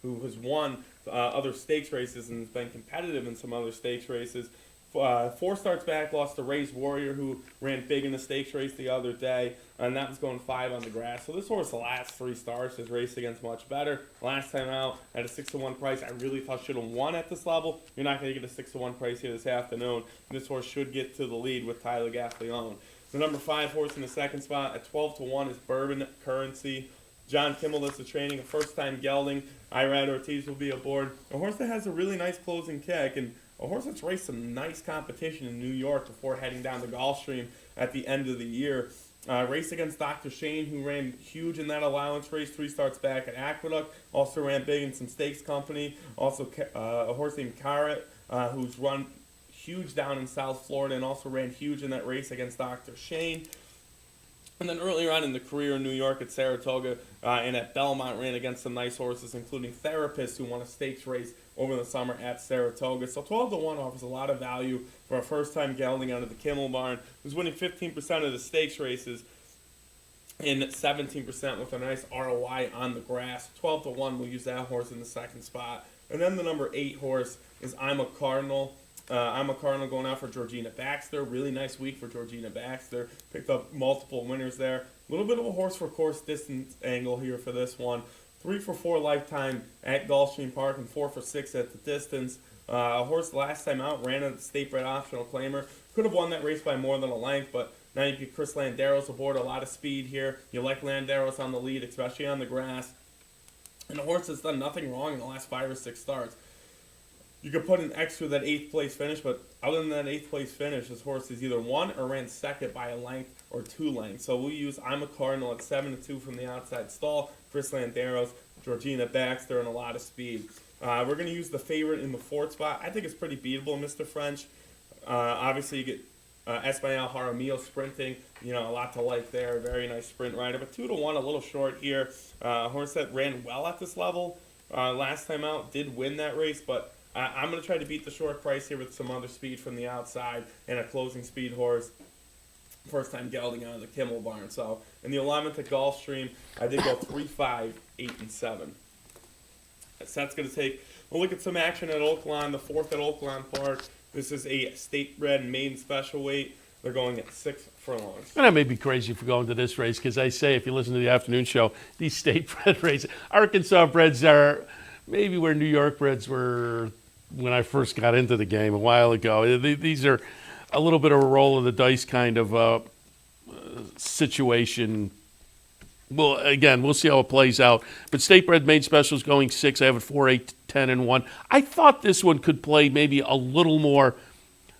Speaker 5: who has won other stakes races and has been competitive in some other stakes races. 4 starts back, lost to Ray's Warrior, who ran big in the stakes race the other day, and that was going 5 on the grass. So this horse, the last 3 starts, has raced against much better. Last time out, at a 6-1 price, I really thought should have won at this level. You're not going to get a 6-1 price here this afternoon. This horse should get to the lead with Tyler Gaffleone. The number 5 horse in the second spot at 12-1 is Bourbon Currency. John Kimmel does the training, a first-time gelding. Irad Ortiz will be aboard. A horse that has a really nice closing kick, and a horse that's raced some nice competition in New York before heading down to Gulfstream at the end of the year. Raced against Dr. Shane, who ran huge in that allowance race, 3 starts back at Aqueduct. Also ran big in some stakes company. Also a horse named Carrot, who's run huge down in South Florida and also ran huge in that race against Dr. Shane. And then earlier on in the career in New York at Saratoga and at Belmont, ran against some nice horses, including Therapist, who won a stakes race over the summer at Saratoga. So 12-1 offers a lot of value for a first-time gelding out of the Kimmel barn, who's winning 15% of the stakes races and 17% with a nice ROI on the grass. 12-1, we'll use that horse in the second spot. And then the number 8 horse is I'm a Cardinal. I'm a Cardinal going out for Georgina Baxter. Really nice week for Georgina Baxter. Picked up multiple winners there. A little bit of a horse for course distance angle here for this one. 3 for 4 lifetime at Gulfstream Park and 4 for 6 at the distance. A horse last time out ran a state bred optional claimer. Could have won that race by more than a length, but now you get Chris Landeros aboard. A lot of speed here. You like Landeros on the lead, especially on the grass. And a horse that's done nothing wrong in the last 5 or 6 starts. You could put an extra that 8th place finish, but other than that 8th place finish, this horse is either won or ran second by a length or 2 lengths. So we'll use I'm a Cardinal at 7-2 from the outside stall. Chris Landeros, Georgina Baxter, and a lot of speed. We're going to use the favorite in the 4th spot. I think it's pretty beatable, Mr. French. Obviously, you get Espanol Jaramillo sprinting. You know, a lot to like there. Very nice sprint rider. But 2-1, a little short here. A horse that ran well at this level last time out. Did win that race, but I'm going to try to beat the short price here with some other speed from the outside and a closing speed horse. First time gelding out of the Kimmel barn. So in the 11th at Gulfstream, I did go 3, 5, 8, and 7. Seth's going to take a look at some action at OAKLAWN, the 4th at OAKLAWN Park. This is a state-bred maiden special weight. They're going at 6 furlongs.
Speaker 4: And I may be crazy for going to this race because I say, if you listen to the afternoon show, these state-bred races, Arkansas breds are maybe where New York breds were when I first got into the game a while ago. These are a little bit of a roll of the dice kind of situation. Well, again, we'll see how it plays out. But State Bred Maiden Special is going 6. I have it 4, 8, 10, and 1. I thought this one could play maybe a little more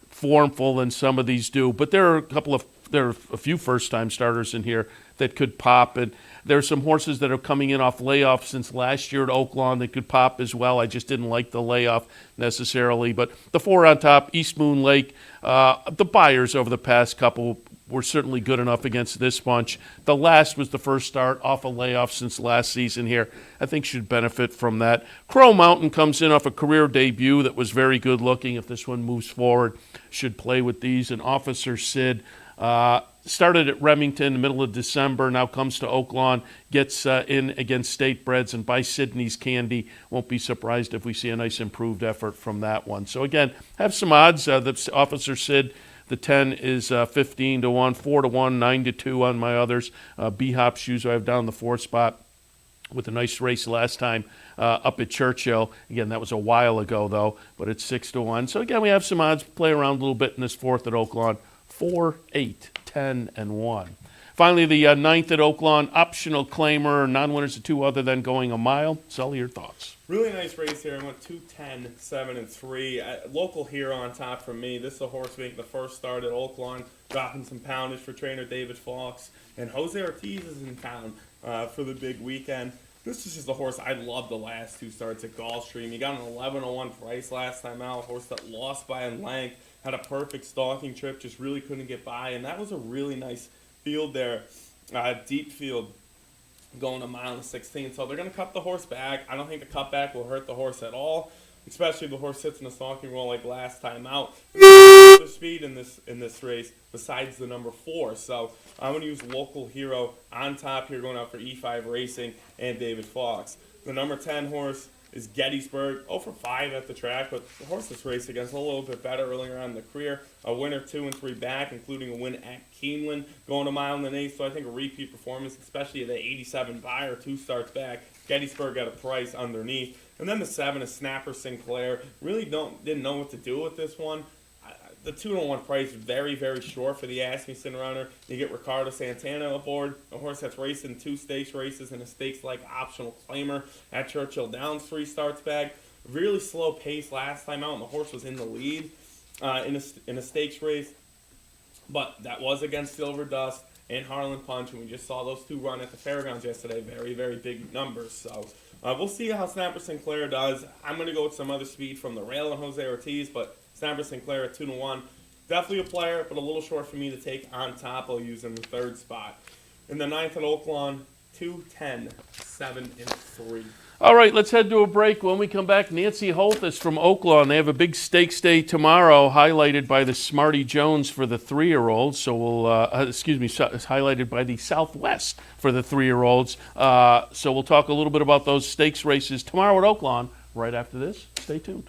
Speaker 4: formful than some of these do. But there are a couple of there are a few first-time starters in here that could pop, and there's some horses that are coming in off layoff since last year at OAKLAWN that could pop as well. I just didn't like the layoff necessarily, but the 4 on top, East Moon Lake, the buyers over the past couple were certainly good enough against this bunch. The last was the first start off a layoff since last season here. I think should benefit from that. Crow Mountain comes in off a career debut that was very good looking. If this one moves forward, should play with these. And Officer Sid started at Remington in the middle of December, now comes to OAKLAWN, gets in against State Breds, and by Sydney's Candy. Won't be surprised if we see a nice improved effort from that one. So again, have some odds. The Officer Sid, the 10 is 15-1, 4-1, 9-2 on my others. B-Hop Shoes I have down the 4th spot with a nice race last time up at Churchill. Again, that was a while ago, though, but it's 6-1. So, again, we have some odds. Play around a little bit in this 4th at OAKLAWN. 4, 8, 10, and 1. Finally, the 9th at OAKLAWN, optional claimer, non-winners of 2 other than going a mile. Sully, your thoughts?
Speaker 5: Really nice race here. I went 2, 10, 7, and 3. Local hero on top for me. This is a horse making the first start at OAKLAWN, dropping some poundage for trainer David Fox. And Jose Ortiz is in town for the big weekend. This is just a horse I loved the last 2 starts at Gulfstream. He got an 11-1 price last time out, a horse that lost by a length, had a perfect stalking trip, just really couldn't get by. And that was a really nice field there, deep field, going 1 mile and 16. So they're going to cut the horse back. I don't think the cutback will hurt the horse at all, especially if the horse sits in a stalking roll like last time out. The speed in this race besides the number 4. So I'm going to use Local Hero on top here, going out for E5 Racing and David Fox. The number 10 horse is Gettysburg, 0 for 5 at the track, but the horse this race against a little bit better earlier on in the career. A winner 2 and 3 back, including a win at Keeneland, going 1 mile and an 8. So I think a repeat performance, especially at the 87 buyer, 2 starts back. Gettysburg got a price underneath. And then the 7 is Snapper Sinclair. Really didn't know what to do with this one. The 2-1 price, very, very short for the Asmussen runner. You get Ricardo Santana aboard, a horse that's raced in 2 stakes races and a stakes-like optional claimer at Churchill Downs, 3 starts back. Really slow pace last time out, and the horse was in the lead in a stakes race. But that was against Silver Dust and Harlan Punch, and we just saw those 2 run at the Fairgrounds yesterday. Very, very big numbers. So we'll see how Snapper Sinclair does. I'm going to go with some other speed from the rail and Jose Ortiz, but Snapper Sinclair at 2-1. Definitely a player, but a little short for me to take on top. I'll use in the 3rd spot. In the 9th at OAKLAWN, 2, 10, 7, and 3.
Speaker 4: All right, let's head to a break. When we come back, Nancy HOLTHUS from OAKLAWN. They have a big stakes day tomorrow, highlighted by the Smarty Jones for the 3-year-olds. So we'll, highlighted by the Southwest for the 3-year-olds. So we'll talk a little bit about those stakes races tomorrow at OAKLAWN. Right after this, stay tuned.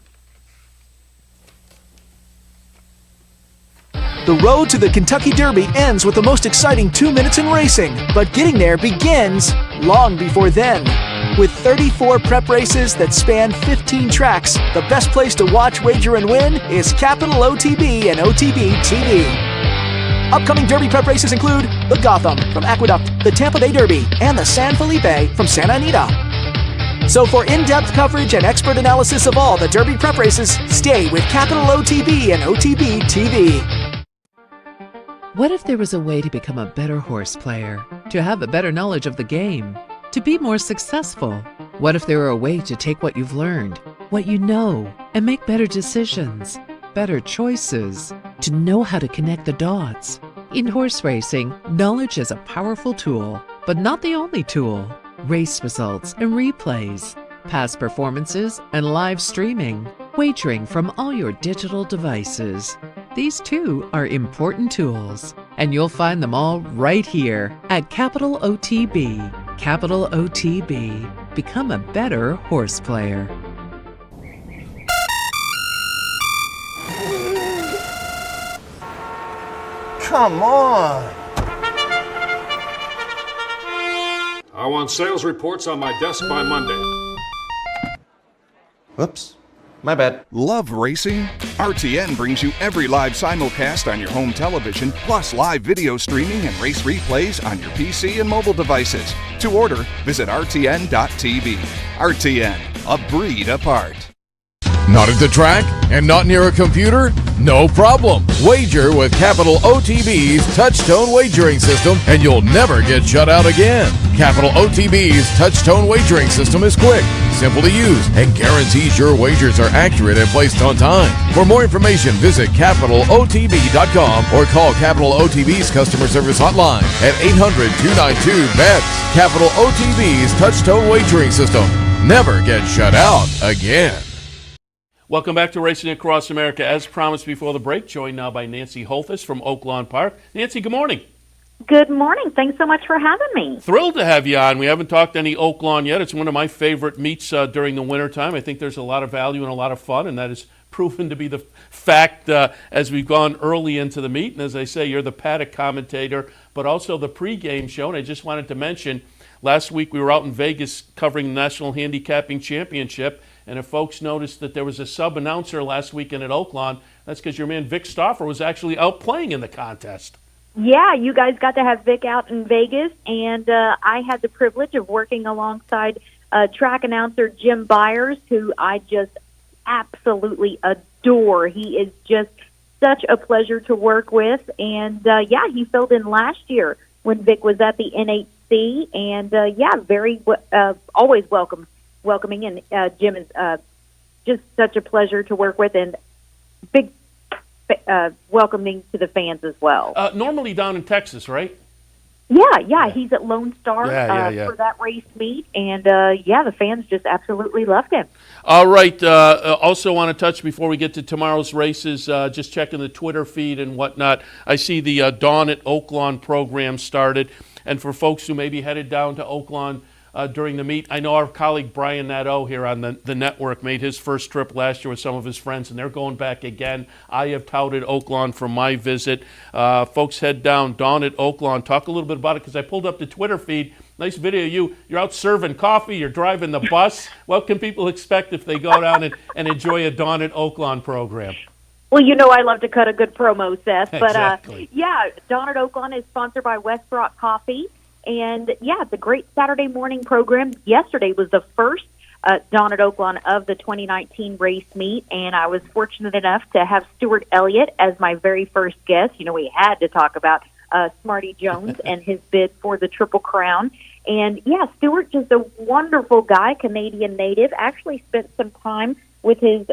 Speaker 12: The road to the Kentucky Derby ends with the most exciting 2 minutes in racing, but getting there begins long before then. With 34 prep races that span 15 tracks, the best place to watch, wager, and win is Capital OTB and OTB TV. Upcoming Derby prep races include the Gotham from Aqueduct, the Tampa Bay Derby, and the San Felipe from Santa Anita. So for in-depth coverage and expert analysis of all the Derby prep races, stay with Capital OTB and OTB TV.
Speaker 13: What if there was a way to become a better horse player, to have a better knowledge of the game, to be more successful? What if there were a way to take what you've learned, what you know, and make better decisions, better choices, to know how to connect the dots? In horse racing, knowledge is a powerful tool, but not the only tool. Race results and replays, past performances and live streaming, wagering from all your digital devices. These too are important tools, and you'll find them all right here at Capital OTB. Capital OTB. Become a better horse player.
Speaker 14: Come on!
Speaker 15: I want sales reports on my desk by Monday.
Speaker 14: Whoops. My bad.
Speaker 16: Love racing? RTN brings you every live simulcast on your home television, plus live video streaming and race replays on your PC and mobile devices. To order, visit rtn.tv. RTN, a breed apart.
Speaker 11: Not at the track and not near a computer? No problem. Wager with Capital OTB's Touch-Tone Wagering System and you'll never get shut out again. Capital OTB's Touch-Tone Wagering System is quick, simple to use, and guarantees your wagers are accurate and placed on time. For more information, visit CapitalOTB.com or call Capital OTB's customer service hotline at 800-292-BETS. Capital OTB's Touch-Tone Wagering System. Never get shut out again.
Speaker 4: Welcome back to Racing Across America. As promised before the break, joined now by Nancy HOLTHUS from OAKLAWN Park. Nancy, good morning.
Speaker 17: Good morning. Thanks so much for having me.
Speaker 4: Thrilled to have you on. We haven't talked any OAKLAWN yet. It's one of my favorite meets during the wintertime. I think there's a lot of value and a lot of fun, and that has proven to be the fact as we've gone early into the meet. And as I say, you're the paddock commentator, but also the pregame show. And I just wanted to mention, last week we were out in Vegas covering the National Handicapping Championship. And if folks noticed that there was a sub-announcer last weekend at OAKLAWN, that's because your man Vic Stauffer was actually out playing in the contest.
Speaker 17: Yeah, you guys got to have Vic out in Vegas, and I had the privilege of working alongside track announcer Jim Byers, who I just absolutely adore. He is just such a pleasure to work with, and yeah, he filled in last year when Vic was at the NHC, and yeah, very always welcoming, and Jim is just such a pleasure to work with, and big welcoming to the fans as well.
Speaker 4: Normally down in Texas, right?
Speaker 17: Yeah, he's at Lone Star
Speaker 4: Yeah.
Speaker 17: for that race meet, and yeah, the fans just absolutely loved him.
Speaker 4: All right, also want to touch before we get to tomorrow's races, just checking the Twitter feed and whatnot. I see the Dawn at OAKLAWN program started, and for folks who may be headed down to OAKLAWN during the meet. I know our colleague Brian Nadeau here on the network made his first trip last year with some of his friends, and they're going back again. I have touted OAKLAWN for my visit. Folks, head down, Dawn at OAKLAWN. Talk a little bit about it, because I pulled up the Twitter feed. Nice video of you. You're out serving coffee. You're driving the bus. What can people expect if they go down and enjoy a Dawn at OAKLAWN program?
Speaker 17: Well, you know I love to cut a good promo, Seth. But
Speaker 4: Exactly.
Speaker 17: Yeah, Dawn at OAKLAWN is sponsored by Westbrook Coffee. And, yeah, it's a great Saturday morning program. Yesterday was the first Dawn at OAKLAWN of the 2019 race meet, and I was fortunate enough to have Stuart Elliott as my very first guest. You know, we had to talk about Smarty Jones and his bid for the Triple Crown. And, yeah, Stuart, just a wonderful guy, Canadian native, actually spent some time with his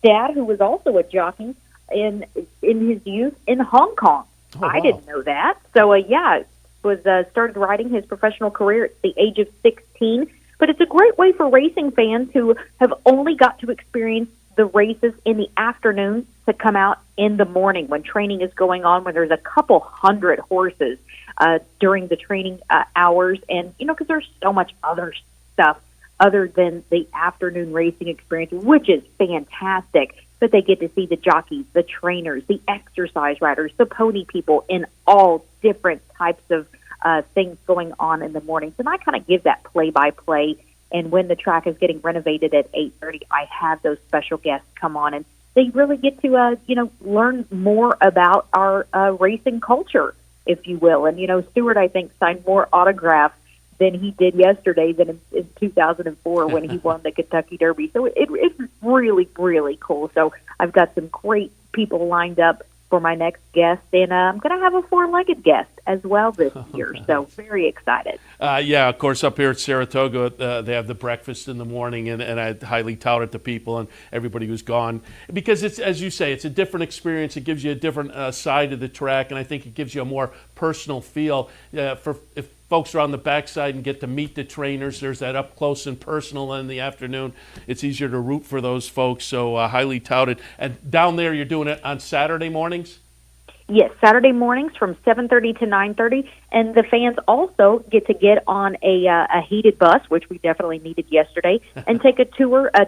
Speaker 17: dad, who was also a jockey in his youth in Hong Kong.
Speaker 4: Oh, wow.
Speaker 17: I didn't know that. So, yeah, was started riding his professional career at the age of 16. But it's a great way for racing fans who have only got to experience the races in the afternoon to come out in the morning when training is going on, when there's a couple hundred horses during the training hours. And, you know, because there's so much other stuff other than the afternoon racing experience, which is fantastic. But they get to see the jockeys, the trainers, the exercise riders, the pony people in all different types of things going on in the mornings. And I kind of give that play-by-play. And when the track is getting renovated at 8:30, I have those special guests come on, and they really get to, learn more about our racing culture, if you will. And, Stuart, I think, signed more autographs than he did yesterday than in 2004 when he won the Kentucky Derby. So it's really, really cool. So I've got some great people lined up for my next guest, and I'm going to have a four-legged guest as well this year. So very excited.
Speaker 4: Yeah, of course, up here at Saratoga, they have the breakfast in the morning, and I highly tout it to people and everybody who's gone. Because it's, as you say, it's a different experience. It gives you a different side of the track, and I think it gives you a more personal feel. If folks are on the backside and get to meet the trainers, there's that up close and personal in the afternoon. It's easier to root for those folks, so highly touted. And down there, you're doing it on Saturday mornings?
Speaker 17: Yes, Saturday mornings from 7:30 to 9:30, and the fans also get on a heated bus, which we definitely needed yesterday, and take a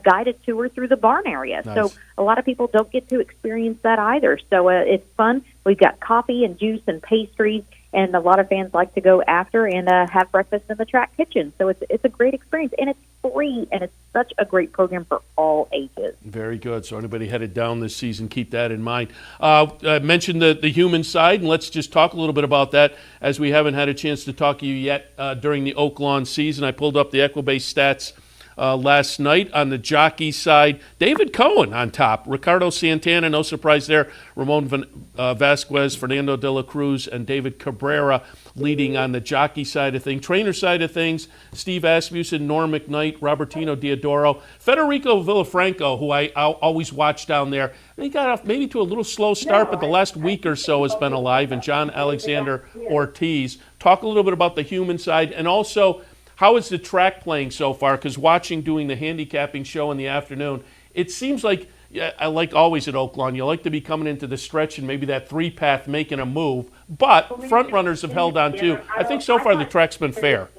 Speaker 17: guided tour through the barn area.
Speaker 4: Nice.
Speaker 17: So a lot of people don't get to experience that either. So it's fun. We've got coffee and juice and pastries, and a lot of fans like to go after and have breakfast in the track kitchen. So it's a great experience, and it's free, and it's such a great program for all ages.
Speaker 4: Very good. So anybody headed down this season, keep that in mind. I mentioned the human side, and let's just talk a little bit about that, as we haven't had a chance to talk to you yet during the OAKLAWN season. I pulled up the Equibase stats last night. On the jockey side, David Cohen on top. Ricardo Santana, no surprise there. Ramon Vasquez, Fernando de la Cruz, and David Cabrera leading on the jockey side of things. Trainer side of things, Steve Asmussen, Norm McKnight, Robertino Diodoro, Federico Villafranco, who I always watch down there. He got off maybe to a little slow start, but the last week or so has been alive. And John Alexander Ortiz. Talk a little bit about the human side, and also how is the track playing so far? Because doing the handicapping show in the afternoon, it seems like, like always at Oaklawn, you like to be coming into the stretch and maybe that 3-path making a move, but front runners have held on too. I think so far the track's been fair.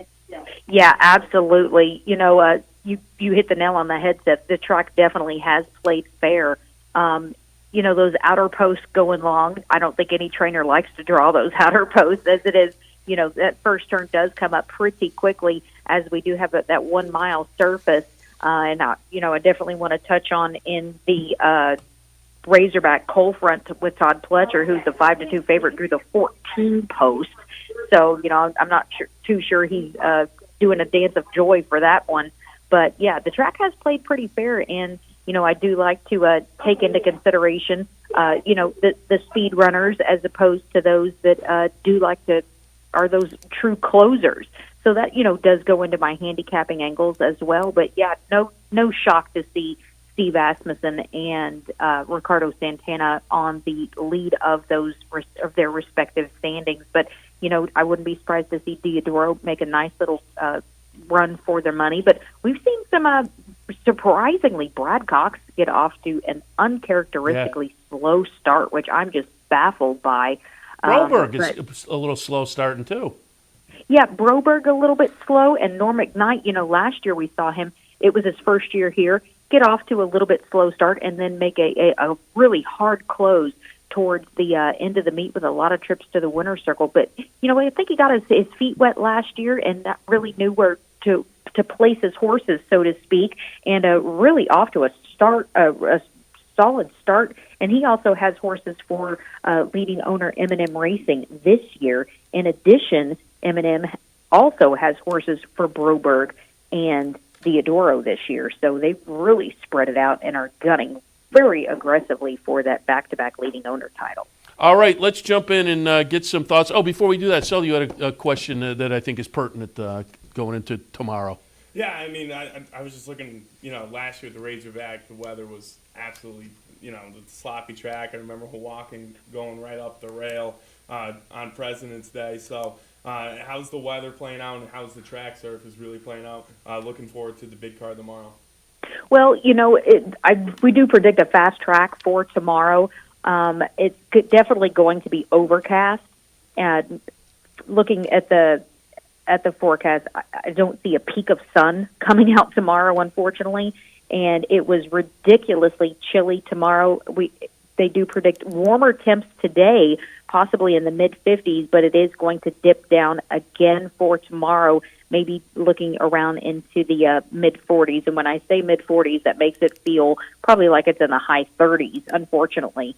Speaker 17: Yeah, absolutely. You hit the nail on the head, Seth. The track definitely has played fair. Those outer posts going long, I don't think any trainer likes to draw those outer posts as it is. That first turn does come up pretty quickly as we do have that 1 mile surface. And I definitely want to touch on in the Razorback Coal Front with Todd Pletcher, who's the 5-2 favorite through the 14 post. So, I'm not too sure he's doing a dance of joy for that one. But, yeah, the track has played pretty fair. And, I do like to take into consideration, the speed runners as opposed to those that are those true closers. So that, does go into my handicapping angles as well. But, yeah, no shock to see Steve Asmussen and Ricardo Santana on the lead of their respective standings. But, I wouldn't be surprised to see Diodoro make a nice little run for their money. But we've seen some, surprisingly, Brad Cox get off to an uncharacteristically slow start, which I'm just baffled by.
Speaker 4: Broberg is a little slow starting, too.
Speaker 17: Yeah, Broberg a little bit slow, and Norm McKnight, last year we saw him, it was his first year here, get off to a little bit slow start and then make a really hard close towards the end of the meet with a lot of trips to the winner's circle. But, I think he got his feet wet last year and not really knew where to place his horses, so to speak, and really off to a solid start. And he also has horses for leading owner M&M Racing this year. In addition, M&M also has horses for Broberg and Diodoro this year. So they've really spread it out and are gunning very aggressively for that back-to-back leading owner title.
Speaker 4: All right, let's jump in and get some thoughts. Oh, before we do that, Sully, you had a question that I think is pertinent going into tomorrow.
Speaker 5: Yeah, I was just looking, last year at the Razorback, the weather was absolutely, the sloppy track. I remember walking, going right up the rail on President's Day. So how's the weather playing out and how's the track surface really playing out? Looking forward to the big card tomorrow.
Speaker 17: Well, we do predict a fast track for tomorrow. It's definitely going to be overcast. And looking at the forecast, I don't see a peak of sun coming out tomorrow, unfortunately. And it was ridiculously chilly tomorrow. They do predict warmer temps today, possibly in the mid-50s, but it is going to dip down again for tomorrow, maybe looking around into the mid-40s. And when I say mid-40s, that makes it feel probably like it's in the high 30s, unfortunately.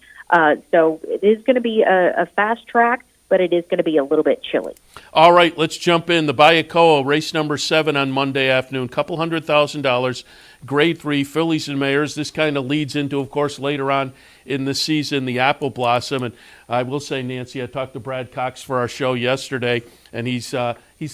Speaker 17: So it is going to be a fast track, but it is going to be a little bit chilly.
Speaker 4: All right, let's jump in. The Bayakoa, race number 7 on Monday afternoon, couple $100,000, Grade 3, Fillies and Mares. This kind of leads into, of course, later on in the season, the Apple Blossom. And I will say, Nancy, I talked to Brad Cox for our show yesterday, and he's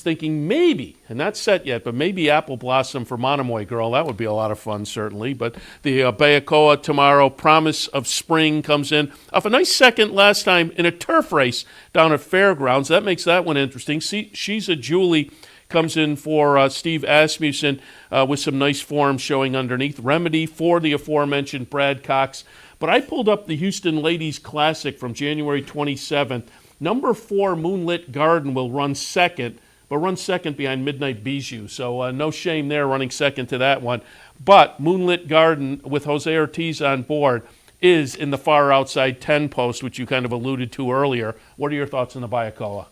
Speaker 4: thinking maybe, and not set yet, but maybe Apple Blossom for Monomoy Girl. That would be a lot of fun, certainly. But the Bayakoa tomorrow, Promise of Spring comes in off a nice second last time in a turf race down at Fairgrounds. That makes that one interesting. She's a Julie comes in for Steve Asmussen with some nice form showing underneath. Remedy for the aforementioned Brad Cox. But I pulled up the Houston Ladies Classic from January 27th. Number 4, Moonlit Garden, will run second, but run second behind Midnight Bijou. So no shame there running second to that one. But Moonlit Garden, with Jose Ortiz on board, is in the far outside 10 post, which you kind of alluded to earlier. What are your thoughts on the Bayakoa?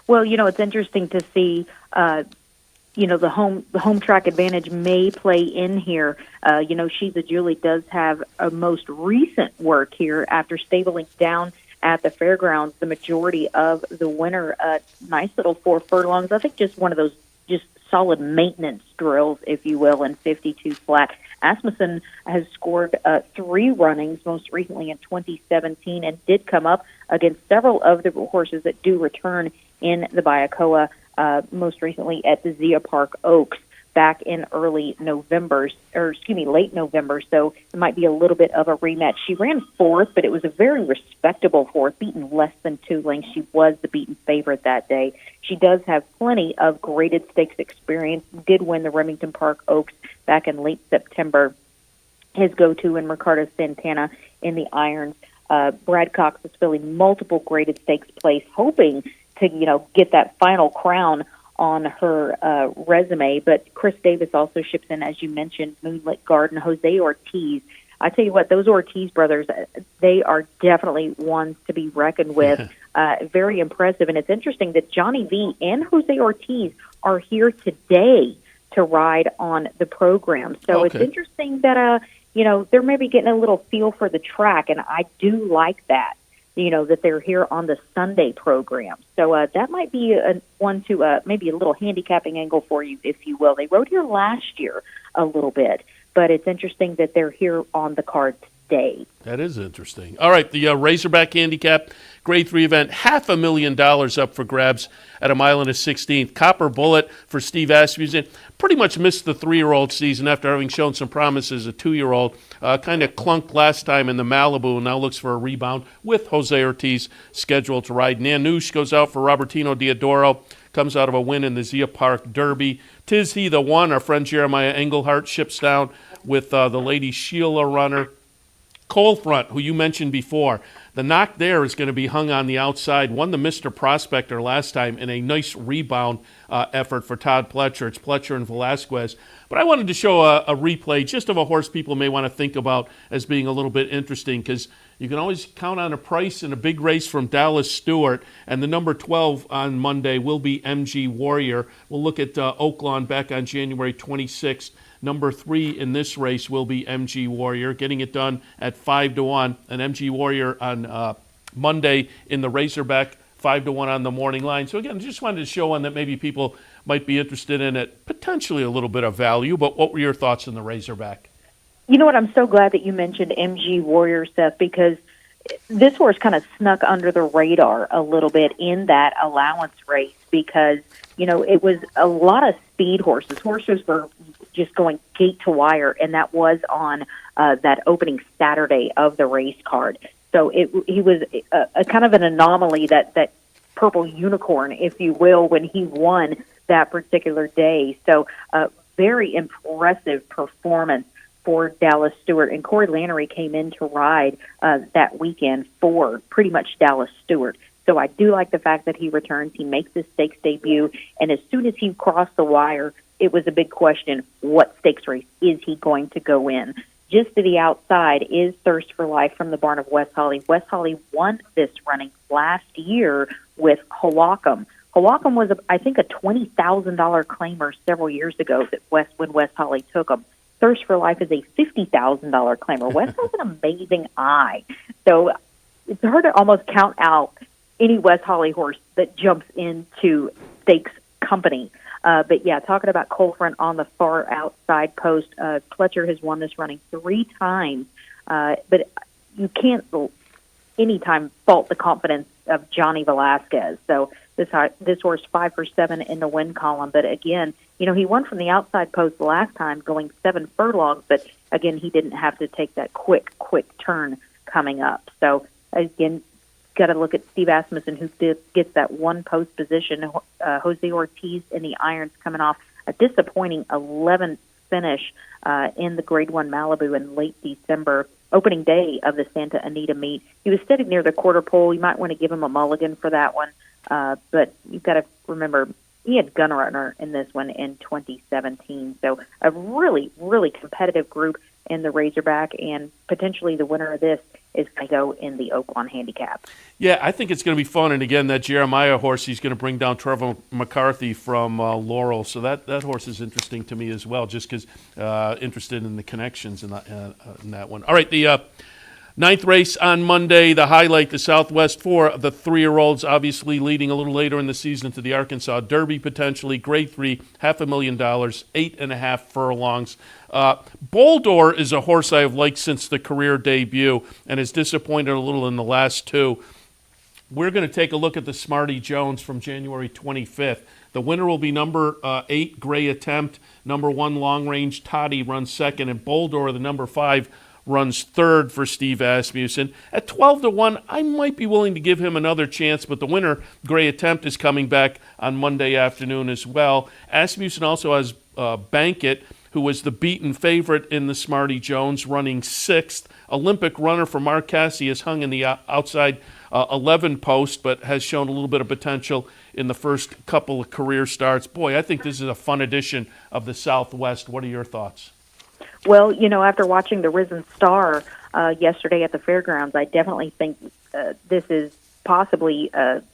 Speaker 17: Well, it's interesting to see, the home track advantage may play in here. She's a Julie does have a most recent work here after stabling down at the fairgrounds the majority of the winter. Nice little 4 furlongs. I think just one of those just solid maintenance drills, if you will, in 52 flat. Asmussen has scored 3 runnings, most recently in 2017, and did come up against several of the horses that do return in the Baiacoa, most recently at the Zia Park Oaks back in late November. So it might be a little bit of a rematch. She ran 4th, but it was a very respectable 4th, beaten less than 2 lengths. She was the beaten favorite that day. She does have plenty of graded stakes experience, did win the Remington Park Oaks back in late September. His go-to in Ricardo Santana in the irons. Brad Cox is filling multiple graded stakes place, hoping to, get that final crown on her resume. But Chris Davis also ships in, as you mentioned, Moonlit Garden, Jose Ortiz. I tell you what, those Ortiz brothers, they are definitely ones to be reckoned with. Very impressive. And it's interesting that Johnny V and Jose Ortiz are here today to ride on the program. So It's interesting that, they're maybe getting a little feel for the track, and I do like that, that they're here on the Sunday program. So that might be one to maybe a little handicapping angle for you, if you will. They rode here last year a little bit, but it's interesting that they're here on the card today.
Speaker 4: That is interesting. All right, the Razorback Handicap Grade 3 event, $500,000 up for grabs at 1 1/16. Copper Bullet for Steve Asmussen. Pretty much missed the 3-year-old season after having shown some promise as a 2-year-old. Kind of clunked last time in the Malibu and now looks for a rebound with Jose Ortiz scheduled to ride. Nanouche goes out for Robertino Diodoro. Comes out of a win in the Zia Park Derby. Tis He the One, our friend Jeremiah Engelhart ships down with the Lady Sheila runner. Cold Front, who you mentioned before, the knock there is going to be hung on the outside. Won the Mr. Prospector last time in a nice rebound effort for Todd Pletcher. It's Pletcher and Velasquez. But I wanted to show a replay just of a horse people may want to think about as being a little bit interesting, because you can always count on a price in a big race from Dallas Stewart, and the number 12 on Monday will be MG Warrior. We'll look at OAKLAWN back on January 26th. Number 3 in this race will be MG Warrior, getting it done at 5-1. And MG Warrior on Monday in the Razorback, 5-1 on the morning line. So again, just wanted to show one that maybe people might be interested in at potentially a little bit of value. But what were your thoughts on the Razorback?
Speaker 17: You know what? I'm so glad that you mentioned MG Warrior, Seth, because this horse kind of snuck under the radar a little bit in that allowance race because, it was a lot of speed horses. Horses were just going gate to wire, and that was on that opening Saturday of the race card. So he was a kind of an anomaly, that purple unicorn, if you will, when he won that particular day. So very impressive performance for Dallas Stewart. And Corey Lannery came in to ride that weekend for pretty much Dallas Stewart. So I do like the fact that he returns. He makes his stakes debut, and as soon as he crossed the wire, it was a big question, what stakes race is he going to go in? Just to the outside is Thirst for Life from the barn of West Holly. West Holly won this running last year with Hawakam. Hawakam was, I think, a $20,000 claimer several years ago when West Holly took him. Thirst for Life is a $50,000 claimer. West has an amazing eye. So it's hard to almost count out any West Holly horse that jumps into stakes company. But yeah, talking about Cold Front on the far outside post, Pletcher has won this running 3 times. But you can't anytime fault the confidence of Johnny Velasquez. So this horse 5 for 7 in the win column. But again, he won from the outside post last time, going 7 furlongs. But again, he didn't have to take that quick turn coming up. So again, got to look at Steve Asmussen, who gets that 1 post position. Jose Ortiz in the irons, coming off a disappointing 11th finish in the Grade 1 Malibu in late December, opening day of the Santa Anita meet. He was sitting near the quarter pole. You might want to give him a mulligan for that one. But you've got to remember, he had Gunrunner in this one in 2017. So a really, really competitive group in the Razorback, and potentially the winner of this is going to go in the OAKLAWN Handicap.
Speaker 4: Yeah, I think it's going to be fun. And again, that Jeremiah horse, he's going to bring down Trevor McCarthy from Laurel. So that horse is interesting to me as well, just because interested in the connections in that one. All right, the Ninth race on Monday, the highlight, the Southwest 4, the 3-year-olds obviously leading a little later in the season to the Arkansas Derby potentially. Grade 3, $500,000, 8.5 furlongs. Boldor is a horse I have liked since the career debut and has disappointed a little in the last 2. We're going to take a look at the Smarty Jones from January 25th. The winner will be number 8, Gray Attempt. Number 1, Long Range Toddy runs second, and Boldor, the number 5, runs third for Steve Asmussen. At 12-1, I might be willing to give him another chance, but the winner, Gray Attempt, is coming back on Monday afternoon as well. Asmussen also has Bankit, who was the beaten favorite in the Smarty Jones, running 6th. Olympic runner for Mark Cassie has hung in the outside 11 post, but has shown a little bit of potential in the first couple of career starts. Boy, I think this is a fun edition of the Southwest. What are your thoughts?
Speaker 17: Well, after watching the Risen Star yesterday at the fairgrounds, I definitely think this is possibly an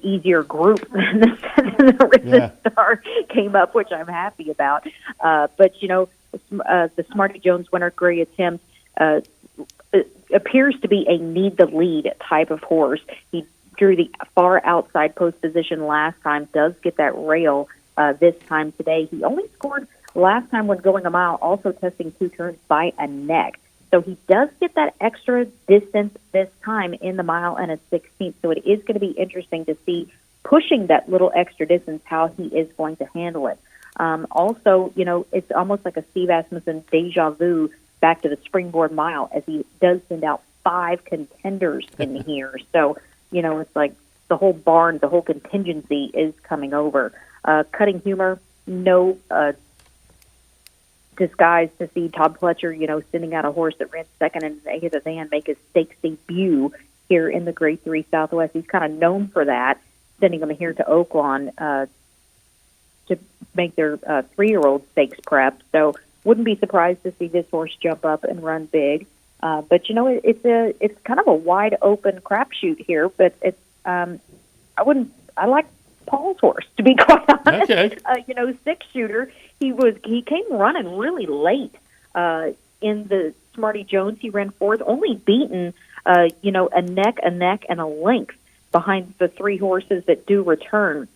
Speaker 17: easier group than the Risen Star came up, which I'm happy about. But, the Smarty Jones winner, Gray Attempt, appears to be a need-the-lead type of horse. He drew the far outside post position last time, does get that rail this time today. He only scored last time when going a mile, also testing 2 turns by a neck. So he does get that extra distance this time in the mile and a 16th. So it is going to be interesting to see, pushing that little extra distance, how he is going to handle it. Also, it's almost like a Steve Asmussen deja vu back to the Springboard Mile, as he does send out 5 contenders in here. So, it's like the whole barn, the whole contingency is coming over. Cutting Humor, no disguise to see Todd Pletcher, sending out a horse that ran second in the van make his stakes debut here in the Grade 3 Southwest. He's kind of known for that, sending him here to OAKLAWN to make their 3-year-old stakes prep. So wouldn't be surprised to see this horse jump up and run big. But it's kind of a wide open crapshoot here. But it's I like Paul's horse, to be quite honest.
Speaker 4: Okay.
Speaker 17: 6-shooter. He came running really late in the Smarty Jones. He ran 4th, only beaten a neck, and a length behind the 3 horses that do return.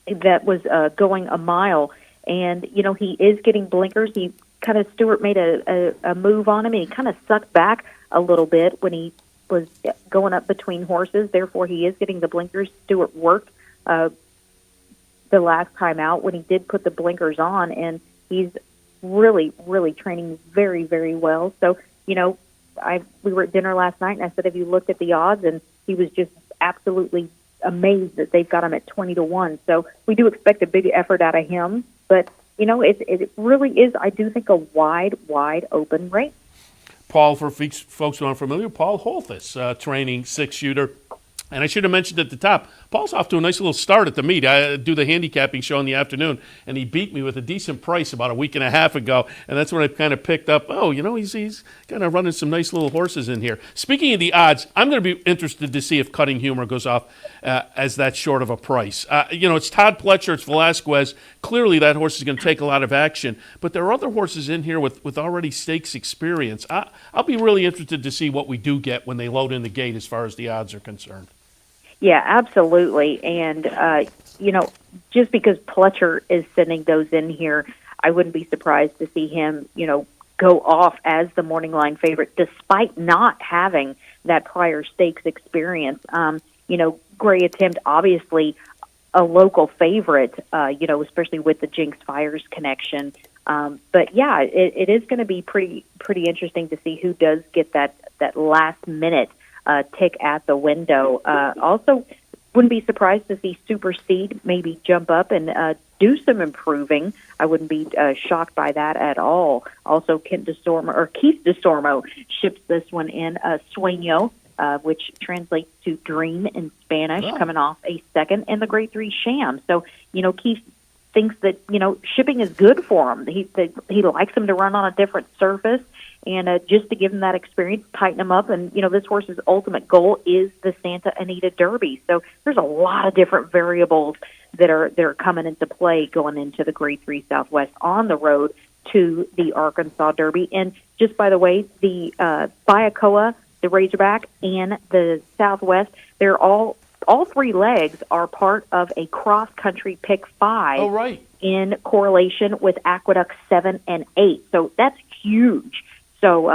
Speaker 17: That was going a mile, and he is getting blinkers. Stewart made a move on him, and he kind of sucked back a little bit when he was going up between horses. Therefore, he is getting the blinkers. Stewart worked the last time out when he did put the blinkers on, and he's really, really training very, very well. So, we were at dinner last night, and I said, have you looked at the odds? And he was just absolutely amazed that they've got him at 20-1. So we do expect a big effort out of him, but it really is, I do think, a wide open race.
Speaker 4: Paul, for folks who aren't familiar, Paul HOLTHUS, training 6-shooter. And I should have mentioned at the top, Paul's off to a nice little start at the meet. I do the handicapping show in the afternoon, and he beat me with a decent price about a week and a half ago. And that's when I kind of picked up, he's kind of running some nice little horses in here. Speaking of the odds, I'm going to be interested to see if Cutting Humor goes off as that short of a price. It's Todd Pletcher, it's Velasquez. Clearly that horse is going to take a lot of action. But there are other horses in here with already stakes experience. I'll be really interested to see what we do get when they load in the gate as far as the odds are concerned.
Speaker 17: Yeah, absolutely. And, just because Pletcher is sending those in here, I wouldn't be surprised to see him, go off as the morning line favorite, despite not having that prior stakes experience. Gray Attempt, obviously a local favorite, especially with the Jinx Fires connection. But, yeah, it is going to be pretty interesting to see who does get that last minute tick at the window. Also, wouldn't be surprised to see Superseed maybe jump up and do some improving. I wouldn't be shocked by that at all. Also, Keith DeSormo ships this one in. Sueño, which translates to dream in Spanish, coming off a second in the Grade 3 Sham. So, Keith thinks that, shipping is good for him. He likes him to run on a different surface. And just to give him that experience, tighten him up. And, this horse's ultimate goal is the Santa Anita Derby. So there's a lot of different variables that are coming into play going into the Grade 3 Southwest on the road to the Arkansas Derby. And just by the way, the Bayacoa the Razorback and the Southwest, they're all three legs are part of a cross-country pick 5
Speaker 4: Oh, right.
Speaker 17: in correlation with Aqueduct 7 and 8. So that's huge. So,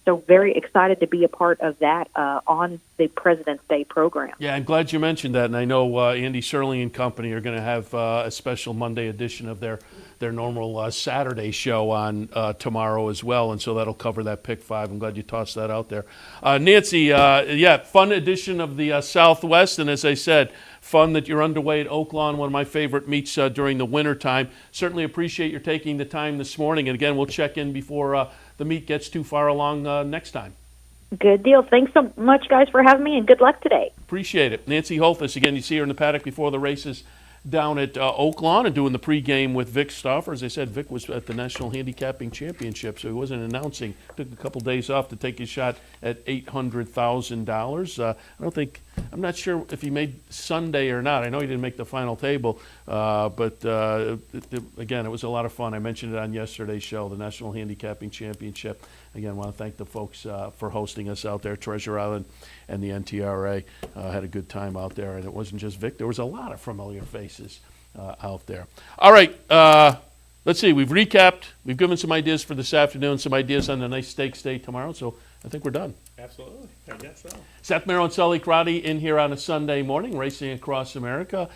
Speaker 17: so very excited to be a part of that on the President's Day program.
Speaker 4: Yeah, I'm glad you mentioned that, and I know Andy Serling and company are going to have a special Monday edition of their normal Saturday show on tomorrow as well, and so that'll cover that pick 5. I'm glad you tossed that out there. Nancy, fun edition of the Southwest, and as I said, fun that you're underway at OAKLAWN, one of my favorite meets during the winter time. Certainly appreciate your taking the time this morning, and again, we'll check in before the meet gets too far along next time.
Speaker 17: Good deal. Thanks so much, guys, for having me, and good luck today.
Speaker 4: Appreciate it. Nancy HOLTHUS, again, you see her in the paddock before the races down at OAKLAWN and doing the pregame with Vic Stauffer. As I said, Vic was at the National Handicapping Championship, so he wasn't announcing. Took a couple days off to take his shot at $800,000. I'm not sure if he made Sunday or not. I know he didn't make the final table, but again, it was a lot of fun. I mentioned it on yesterday's show, the National Handicapping Championship. Again, I want to thank the folks for hosting us out there, Treasure Island and the NTRA. Had a good time out there, and it wasn't just Vic. There was a lot of familiar faces out there. All right, let's see. We've recapped. We've given some ideas for this afternoon, some ideas on the nice stakes day tomorrow, so I think we're done.
Speaker 5: Absolutely. I guess so.
Speaker 4: Seth Merrow and Sully Crotty in here on a Sunday morning, racing across America.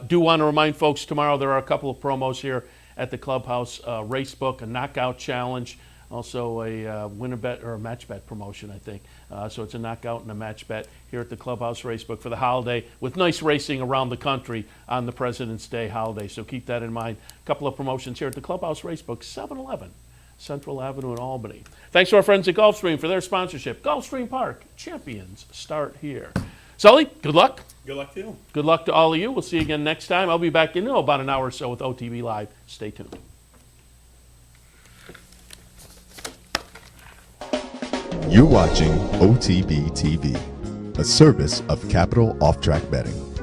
Speaker 4: Do want to remind folks tomorrow there are a couple of promos here at the Clubhouse Racebook, a knockout challenge, also a winner bet or a match bet promotion, I think. So it's a knockout and a match bet here at the Clubhouse Racebook for the holiday with nice racing around the country on the President's Day holiday. So keep that in mind. A couple of promotions here at the Clubhouse Racebook, 711 Central Avenue in Albany. Thanks to our friends at Gulfstream for their sponsorship. Gulfstream Park, champions start here. Sully, good luck.
Speaker 5: Good luck to you.
Speaker 4: Good luck to all of you. We'll see you again next time. I'll be back in about an hour or so with OTB Live. Stay tuned.
Speaker 2: You're watching OTB TV, a service of Capital Off Track Betting.